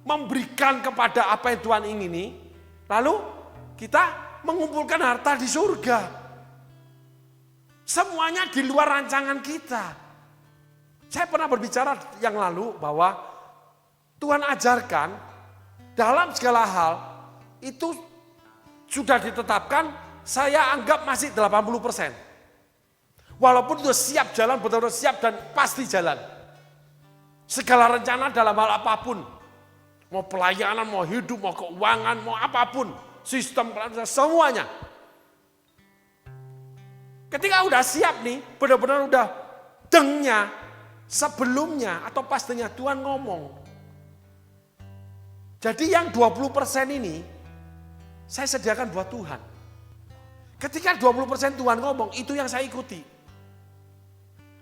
memberikan kepada apa yang Tuhan ingini, lalu kita mengumpulkan harta di surga. Semuanya di luar rancangan kita. Saya pernah berbicara yang lalu bahwa Tuhan ajarkan dalam segala hal itu sudah ditetapkan, saya anggap masih 80%. Walaupun itu siap jalan, betul-betul siap dan pasti jalan. Segala rencana dalam hal apapun. Mau pelayanan, mau hidup, mau keuangan, mau apapun. Sistem, semuanya. Ketika udah siap nih, benar-benar udah dengnya, sebelumnya atau pastinya Tuhan ngomong. Jadi yang 20% ini, saya sediakan buat Tuhan. Ketika 20% Tuhan ngomong, itu yang saya ikuti.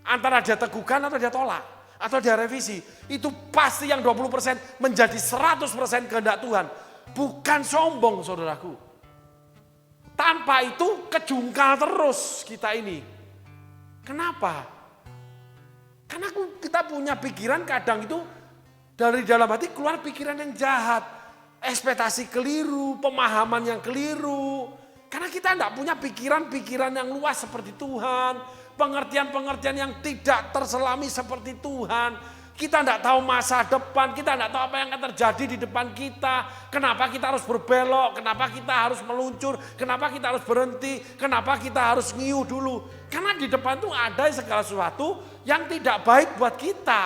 Antara dia teguhkan atau dia tolak. Atau dia revisi. Itu pasti yang 20% menjadi 100% kehendak Tuhan. Bukan sombong saudaraku. Tanpa itu kejungkal terus kita ini. Kenapa? Karena kita punya pikiran kadang itu dari dalam hati keluar pikiran yang jahat. Ekspektasi keliru, pemahaman yang keliru. Karena kita tidak punya pikiran-pikiran yang luas seperti Tuhan. Pengertian-pengertian yang tidak terselami seperti Tuhan. Kita tidak tahu masa depan, kita tidak tahu apa yang akan terjadi di depan kita. Kenapa kita harus berbelok, kenapa kita harus meluncur, kenapa kita harus berhenti, kenapa kita harus ngiu dulu. Karena di depan itu ada segala sesuatu yang tidak baik buat kita.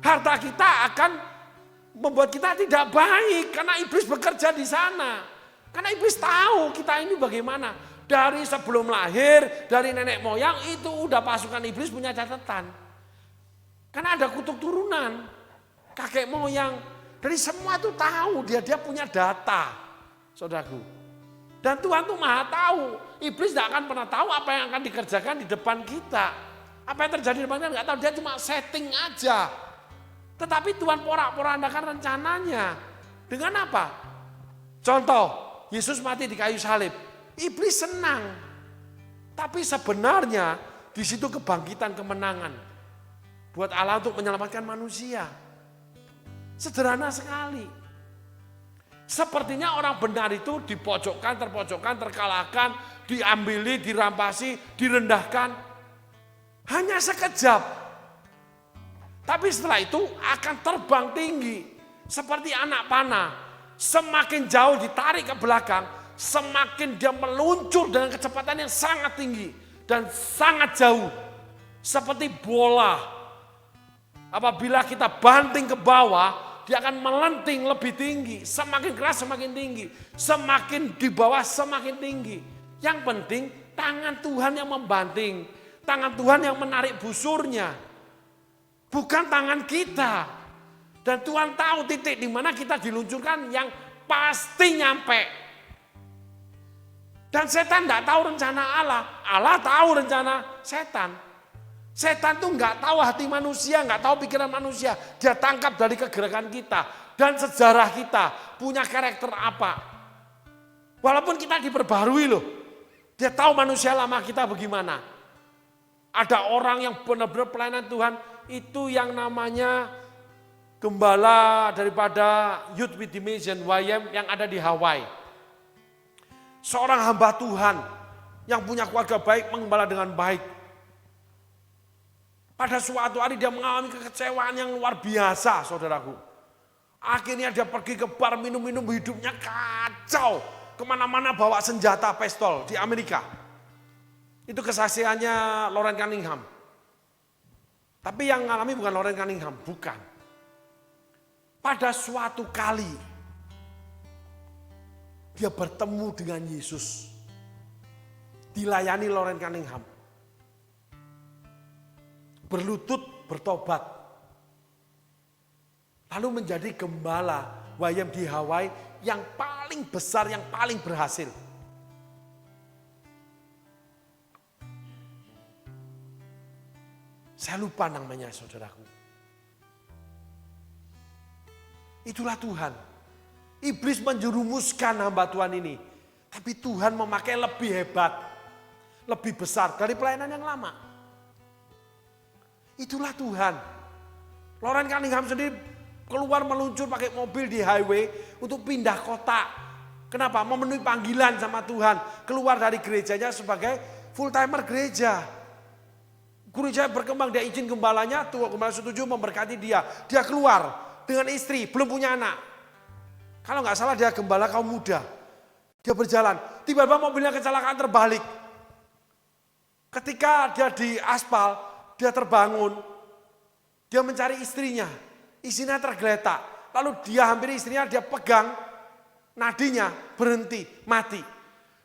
Harta kita akan membuat kita tidak baik karena iblis bekerja di sana. Karena iblis tahu kita ini bagaimana. Dari sebelum lahir, dari nenek moyang itu udah pasukan iblis punya catatan. Karena ada kutuk turunan, kakek moyang. Dari semua itu tahu, dia punya data, saudaraku. Dan Tuhan tuh maha tahu. Iblis tidak akan pernah tahu apa yang akan dikerjakan di depan kita. Apa yang terjadi di depan kita nggak tahu, dia cuma setting aja. Tetapi Tuhan porak-porandakan rencananya. Dengan apa? Contoh, Yesus mati di kayu salib. Iblis senang. Tapi sebenarnya di situ kebangkitan kemenangan buat Allah untuk menyelamatkan manusia. Sederhana sekali. Sepertinya orang benar itu dipojokkan, terpojokkan, terkalahkan, diambili, dirampasi, direndahkan. Hanya sekejap. Tapi setelah itu akan terbang tinggi. Seperti anak panah. Semakin jauh ditarik ke belakang, semakin dia meluncur dengan kecepatan yang sangat tinggi dan sangat jauh. Seperti bola Apabila kita banting ke bawah, dia akan melenting lebih tinggi. Semakin keras semakin tinggi. Semakin di bawah semakin tinggi. Yang penting tangan Tuhan yang membanting. Tangan Tuhan yang menarik busurnya. Bukan tangan kita. Dan Tuhan tahu titik di mana kita diluncurkan yang pasti nyampe. Dan setan tidak tahu rencana Allah. Allah tahu rencana setan. Setan tuh nggak tahu hati manusia, nggak tahu pikiran manusia. Dia tangkap dari kegerakan kita dan sejarah kita punya karakter apa. Walaupun kita diperbarui loh, dia tahu manusia lama kita bagaimana. Ada orang yang benar-benar pelayanan Tuhan itu yang namanya gembala daripada Youth with Dimension YM yang ada di Hawaii. Seorang hamba Tuhan yang punya keluarga baik, menggembala dengan baik. Pada suatu hari dia mengalami kekecewaan yang luar biasa, saudaraku. Akhirnya dia pergi ke bar, minum-minum, hidupnya kacau. Kemana-mana bawa senjata pistol di Amerika. Itu kesaksiannya Loren Cunningham. Tapi yang mengalami bukan Loren Cunningham, bukan. Pada suatu kali, dia bertemu dengan Yesus. Dilayani Loren Cunningham. Berlutut, bertobat. Lalu menjadi gembala YM di Hawaii yang paling besar, yang paling berhasil. Saya lupa namanya, saudaraku. Itulah Tuhan. Iblis menjerumuskan hamba Tuhan ini. Tapi Tuhan memakai lebih hebat, lebih besar dari pelayanan yang lama. Itulah Tuhan. Loren Cunningham sendiri keluar meluncur pakai mobil di highway untuk pindah kota. Kenapa? Memenuhi panggilan sama Tuhan. Keluar dari gerejanya sebagai full timer gereja. Gereja berkembang, dia izin gembalanya, Tuhan gembala setuju memberkati dia. Dia keluar dengan istri, belum punya anak. Kalau nggak salah dia gembala kaum muda. Dia berjalan, tiba-tiba mobilnya kecelakaan terbalik. Ketika dia di aspal, dia terbangun, dia mencari istrinya, istrinya tergeletak. Lalu dia hampiri istrinya, dia pegang nadinya, berhenti, mati.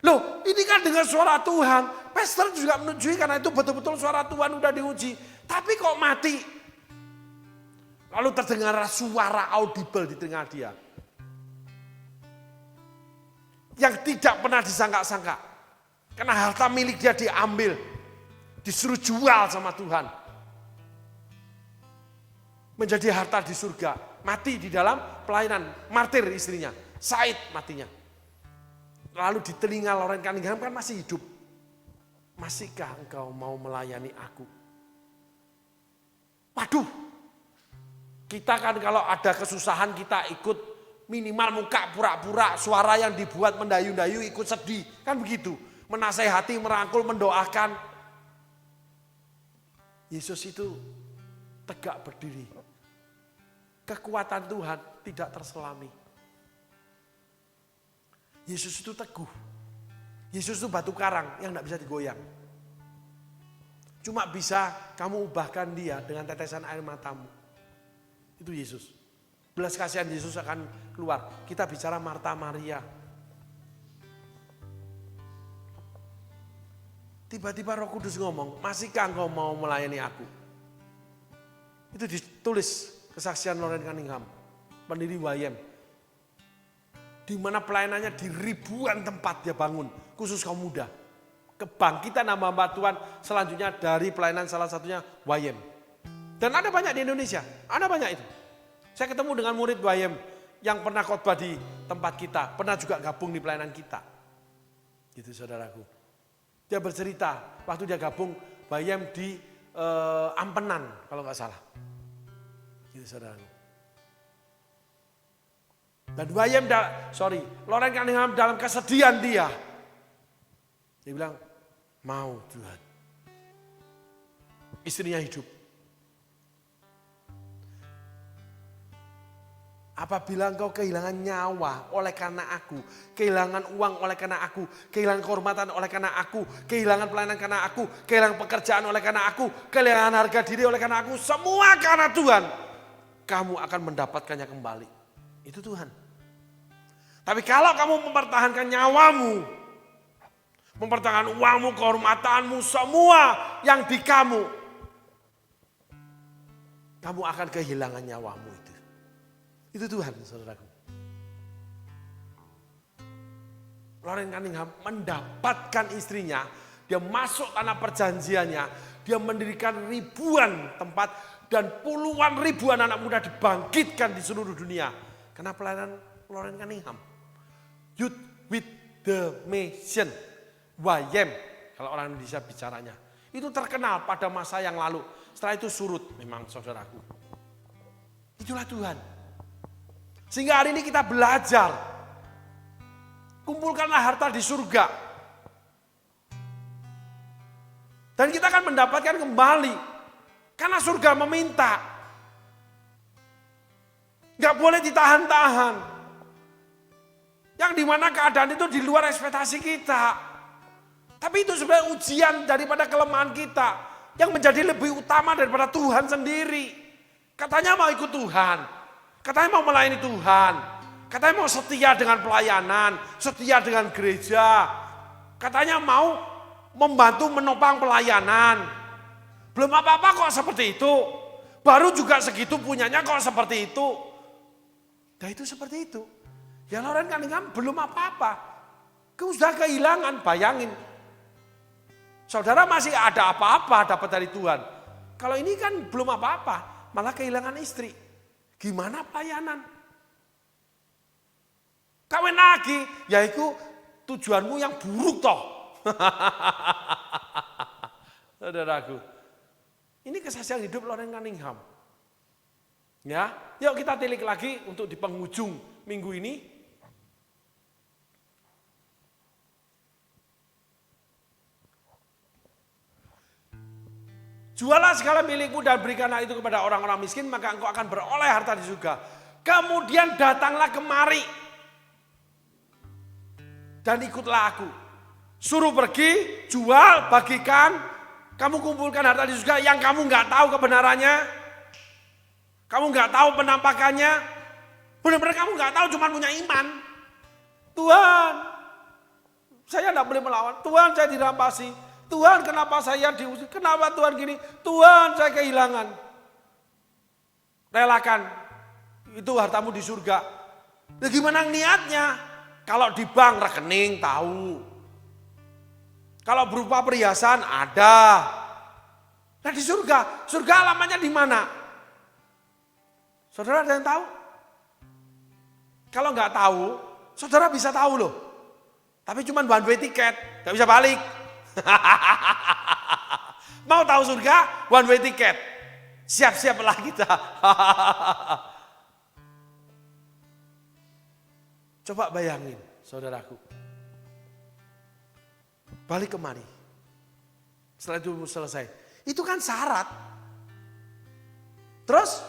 Loh, ini kan dengan suara Tuhan. Pastor juga menunjukkan karena itu betul-betul suara Tuhan udah diuji. Tapi kok mati? Lalu terdengar suara audible di telinga dia. Yang tidak pernah disangka-sangka. Karena harta milik dia diambil. Disuruh jual sama Tuhan. Menjadi harta di surga. Mati di dalam pelayanan. Martir istrinya. Said matinya. Lalu di telinga Loren Cunningham kan masih hidup. Masihkah engkau mau melayani aku? Waduh. Kita kan kalau ada kesusahan kita ikut minimal muka pura-pura. Suara yang dibuat mendayu-dayu ikut sedih. Kan begitu. Menasehati, merangkul, mendoakan. Yesus itu tegak berdiri. Kekuatan Tuhan tidak terselami. Yesus itu teguh. Yesus itu batu karang yang tidak bisa digoyang. Cuma bisa kamu ubahkan dia dengan tetesan air matamu. Itu Yesus. Belas kasihan Yesus akan keluar. Kita bicara Marta Maria. Tiba-tiba Roh Kudus ngomong, masihkah engkau mau melayani aku? Itu ditulis kesaksian Loren Cunningham, pendiri YM. Di mana pelayanannya di ribuan tempat dia bangun, khusus kaum muda. Kebangkitan hamba Tuhan selanjutnya dari pelayanan salah satunya YM. Dan ada banyak di Indonesia, ada banyak itu. Saya ketemu dengan murid YM yang pernah khotbah di tempat kita, pernah juga gabung di pelayanan kita. Gitu saudaraku. Dia bercerita waktu dia gabung YM di Ampenan kalau nggak salah. Gitu saudara. Dan YM, Loren Cunningham dalam kesedihan dia bilang, mau Tuhan. Istrinya hidup. Apabila engkau kehilangan nyawa oleh karena aku, kehilangan uang oleh karena aku, kehilangan kehormatan oleh karena aku, kehilangan pelayanan karena aku, kehilangan pekerjaan oleh karena aku, kehilangan harga diri oleh karena aku, semua karena Tuhan, kamu akan mendapatkannya kembali. Itu Tuhan. Tapi kalau kamu mempertahankan nyawamu, mempertahankan uangmu, kehormatanmu, semua yang di kamu akan kehilangan nyawamu itu. Itu Tuhan, saudaraku. Loren Cunningham mendapatkan istrinya, dia masuk tanah perjanjiannya, dia mendirikan ribuan tempat dan puluhan ribuan anak muda dibangkitkan di seluruh dunia. Karena pelayanan Loren Cunningham. Youth with the Mission, YM, kalau orang Indonesia bicaranya. Itu terkenal pada masa yang lalu. Setelah itu surut memang saudaraku. Itulah Tuhan. Sehingga hari ini kita belajar. Kumpulkanlah harta di surga. Dan kita akan mendapatkan kembali. Karena surga meminta. Gak boleh ditahan-tahan. Yang dimana keadaan itu di luar ekspektasi kita. Tapi itu sebenarnya ujian daripada kelemahan kita. Yang menjadi lebih utama daripada Tuhan sendiri. Katanya mau ikut Tuhan. Katanya mau melayani Tuhan. Katanya mau setia dengan pelayanan. Setia dengan gereja. Katanya mau membantu menopang pelayanan. Belum apa-apa kok seperti itu. Baru juga segitu punyanya kok seperti itu. Nah itu seperti itu. Ya Loren Cunningham belum apa-apa. Sudah kehilangan, bayangin. Saudara masih ada apa-apa dapat dari Tuhan. Kalau ini kan belum apa-apa, malah kehilangan istri. Gimana pelayanan? Kawin lagi, yaitu tujuanmu yang buruk toh. Saudaraku, ini kesaksian hidup Loren Cunningham. Ya, yuk kita tilik lagi untuk di penghujung minggu ini. Jualah segala milikmu dan berikanlah itu kepada orang-orang miskin, maka engkau akan beroleh harta di surga. Kemudian datanglah kemari dan ikutlah aku. Suruh pergi, jual, bagikan, kamu kumpulkan harta di surga yang kamu nggak tahu kebenarannya, kamu nggak tahu penampakannya, benar-benar kamu nggak tahu, cuma punya iman. Tuhan, saya nggak boleh melawan. Tuhan, saya dirampasi. Tuhan, kenapa saya diusir? Kenapa Tuhan gini? Tuhan, saya kehilangan. Relakan. Itu hartamu di surga. Nah, gimana niatnya? Kalau di bank rekening tahu. Kalau berupa perhiasan ada. Nah di surga alamatnya di mana? Saudara ada yang tahu? Kalau nggak tahu, saudara bisa tahu loh. Tapi cuma one way tiket, nggak bisa balik. Mau tahu surga? One way tiket. Siap-siaplah kita. Coba bayangin, saudaraku. Balik kemari. Setelah itu selesai. Itu kan syarat. Terus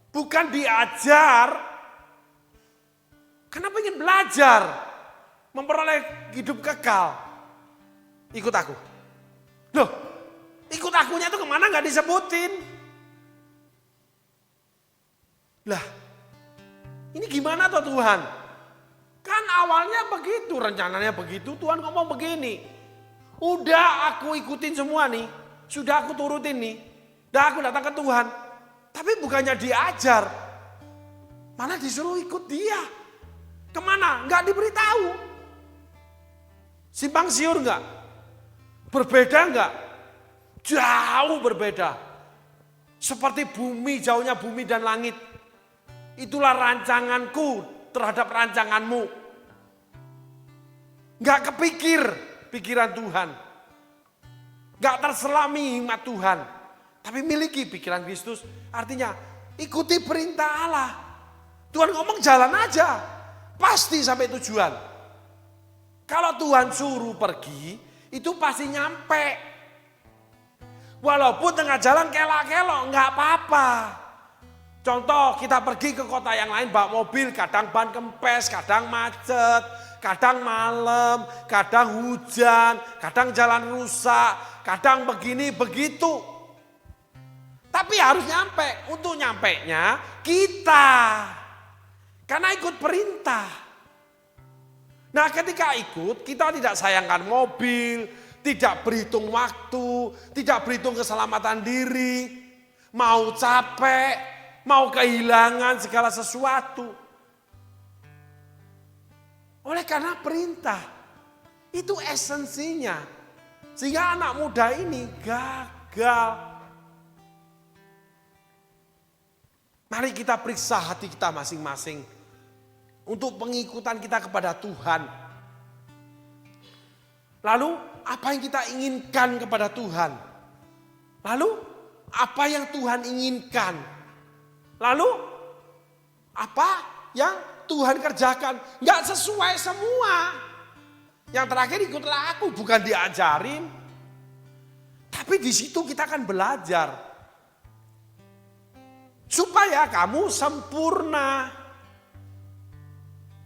bukan diajar. Karena pengen belajar. Memperoleh hidup kekal. Ikut aku. Loh, ikut akunya itu kemana gak disebutin. Lah, ini gimana toh Tuhan? Kan awalnya begitu, rencananya begitu, Tuhan ngomong begini. Udah aku ikutin semua nih, sudah aku turutin nih. Udah aku datang ke Tuhan. Tapi bukannya diajar, malah disuruh ikut dia. Kemana? Gak diberitahu. Simpang siur gak? Berbeda enggak? Jauh berbeda. Seperti bumi, jauhnya bumi dan langit. Itulah rancanganku terhadap rancanganmu. Enggak kepikir pikiran Tuhan. Enggak terselami hikmat Tuhan. Tapi miliki pikiran Kristus. Artinya ikuti perintah Allah. Tuhan ngomong jalan aja. Pasti sampai tujuan. Kalau Tuhan suruh pergi, itu pasti nyampe. Walaupun tengah jalan kelak-kelok, nggak apa-apa. Contoh kita pergi ke kota yang lain bawa mobil, kadang ban kempes, kadang macet, kadang malam, kadang hujan, kadang jalan rusak, kadang begini begitu. Tapi harus nyampe, untuk nyampenya kita. Karena ikut perintah. Nah ketika ikut, kita tidak sayangkan mobil, tidak berhitung waktu, tidak berhitung keselamatan diri, mau capek, mau kehilangan segala sesuatu. Oleh karena perintah, itu esensinya. Sehingga anak muda ini gagal. Mari kita periksa hati kita masing-masing untuk pengikutan kita kepada Tuhan. Lalu apa yang kita inginkan kepada Tuhan? Lalu apa yang Tuhan inginkan? Lalu apa yang Tuhan kerjakan? Enggak sesuai semua. Yang terakhir ikutlah aku, bukan diajarin. Tapi di situ kita akan belajar. Supaya kamu sempurna.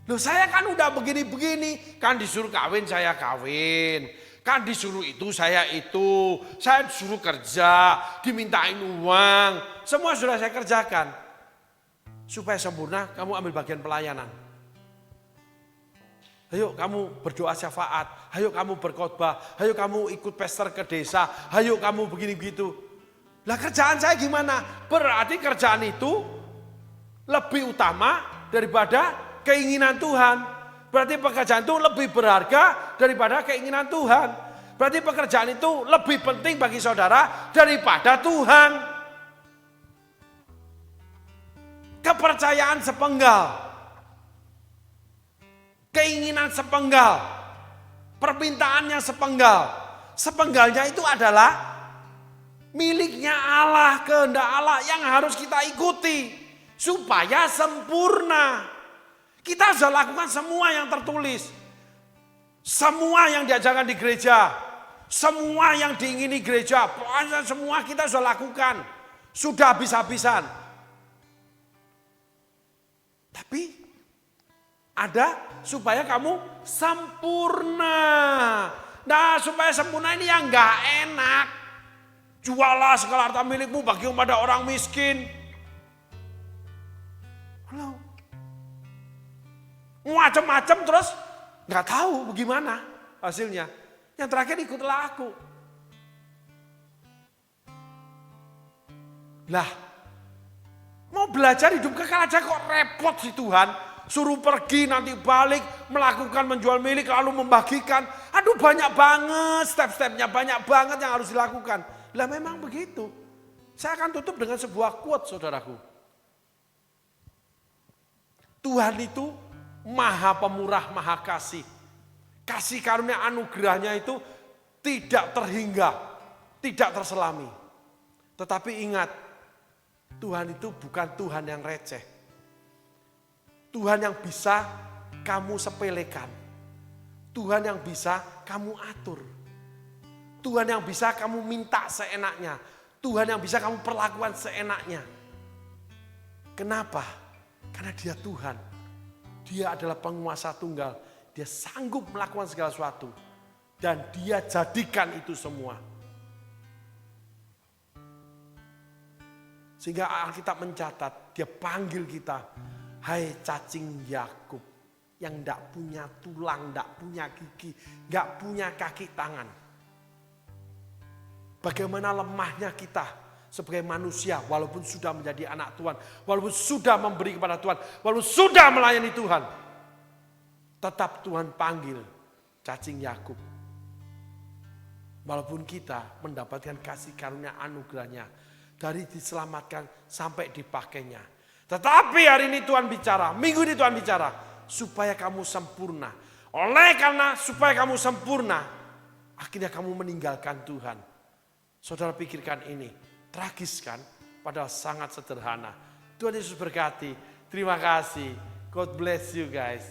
Loh saya kan udah begini-begini. Kan disuruh kawin saya kawin. Kan disuruh itu saya itu. Saya disuruh kerja. Dimintain uang. Semua sudah saya kerjakan. Supaya sempurna kamu ambil bagian pelayanan. Ayo kamu berdoa syafaat. Ayo kamu berkhotbah. Ayo kamu ikut pester ke desa. Ayo kamu begini begitu. Lah kerjaan saya gimana? Berarti kerjaan itu lebih utama daripada keinginan Tuhan. Berarti pekerjaan itu lebih berharga daripada keinginan Tuhan. Berarti pekerjaan itu lebih penting bagi saudara daripada Tuhan. Kepercayaan sepenggal. Keinginan sepenggal. Permintaannya sepenggal. Sepenggalnya itu adalah miliknya Allah, kehendak Allah yang harus kita ikuti supaya sempurna. Kita sudah lakukan semua yang tertulis. Semua yang diajarkan di gereja. Semua yang diingini gereja. Pokoknya semua kita sudah lakukan. Sudah habis-habisan. Tapi ada supaya kamu sempurna. Nah supaya sempurna ini yang gak enak. Jualah segala harta milikmu bagi kepada orang miskin. Halo. Macam-macam terus nggak tahu bagaimana hasilnya. Yang terakhir ikutlah aku. Lah, mau belajar hidup kekal aja kok repot sih Tuhan. Suruh pergi nanti balik, melakukan menjual milik lalu membagikan. Aduh banyak banget step-stepnya, banyak banget yang harus dilakukan. Lah memang begitu. Saya akan tutup dengan sebuah quote saudaraku. Tuhan itu maha pemurah, maha kasih. Kasih karunia anugerahnya itu tidak terhingga, tidak terselami. Tetapi ingat, Tuhan itu bukan Tuhan yang receh. Tuhan yang bisa kamu sepelekan. Tuhan yang bisa kamu atur. Tuhan yang bisa kamu minta seenaknya. Tuhan yang bisa kamu perlakukan seenaknya. Kenapa? Karena dia Tuhan. Dia adalah penguasa tunggal. Dia sanggup melakukan segala sesuatu. Dan dia jadikan itu semua. Sehingga Alkitab mencatat, dia panggil kita. Hai cacing Yakub. Yang tidak punya tulang, tidak punya gigi, tidak punya kaki tangan. Bagaimana lemahnya kita sebagai manusia walaupun sudah menjadi anak Tuhan. Walaupun sudah memberi kepada Tuhan. Walaupun sudah melayani Tuhan. Tetap Tuhan panggil cacing Yakub. Walaupun kita mendapatkan kasih karunia anugerahnya. Dari diselamatkan sampai dipakainya. Tetapi hari ini Tuhan bicara. Minggu ini Tuhan bicara. Supaya kamu sempurna. Oleh karena supaya kamu sempurna. Akhirnya kamu meninggalkan Tuhan. Saudara pikirkan ini, tragis kan? Padahal sangat sederhana. Tuhan Yesus berkati. Terima kasih. God bless you guys.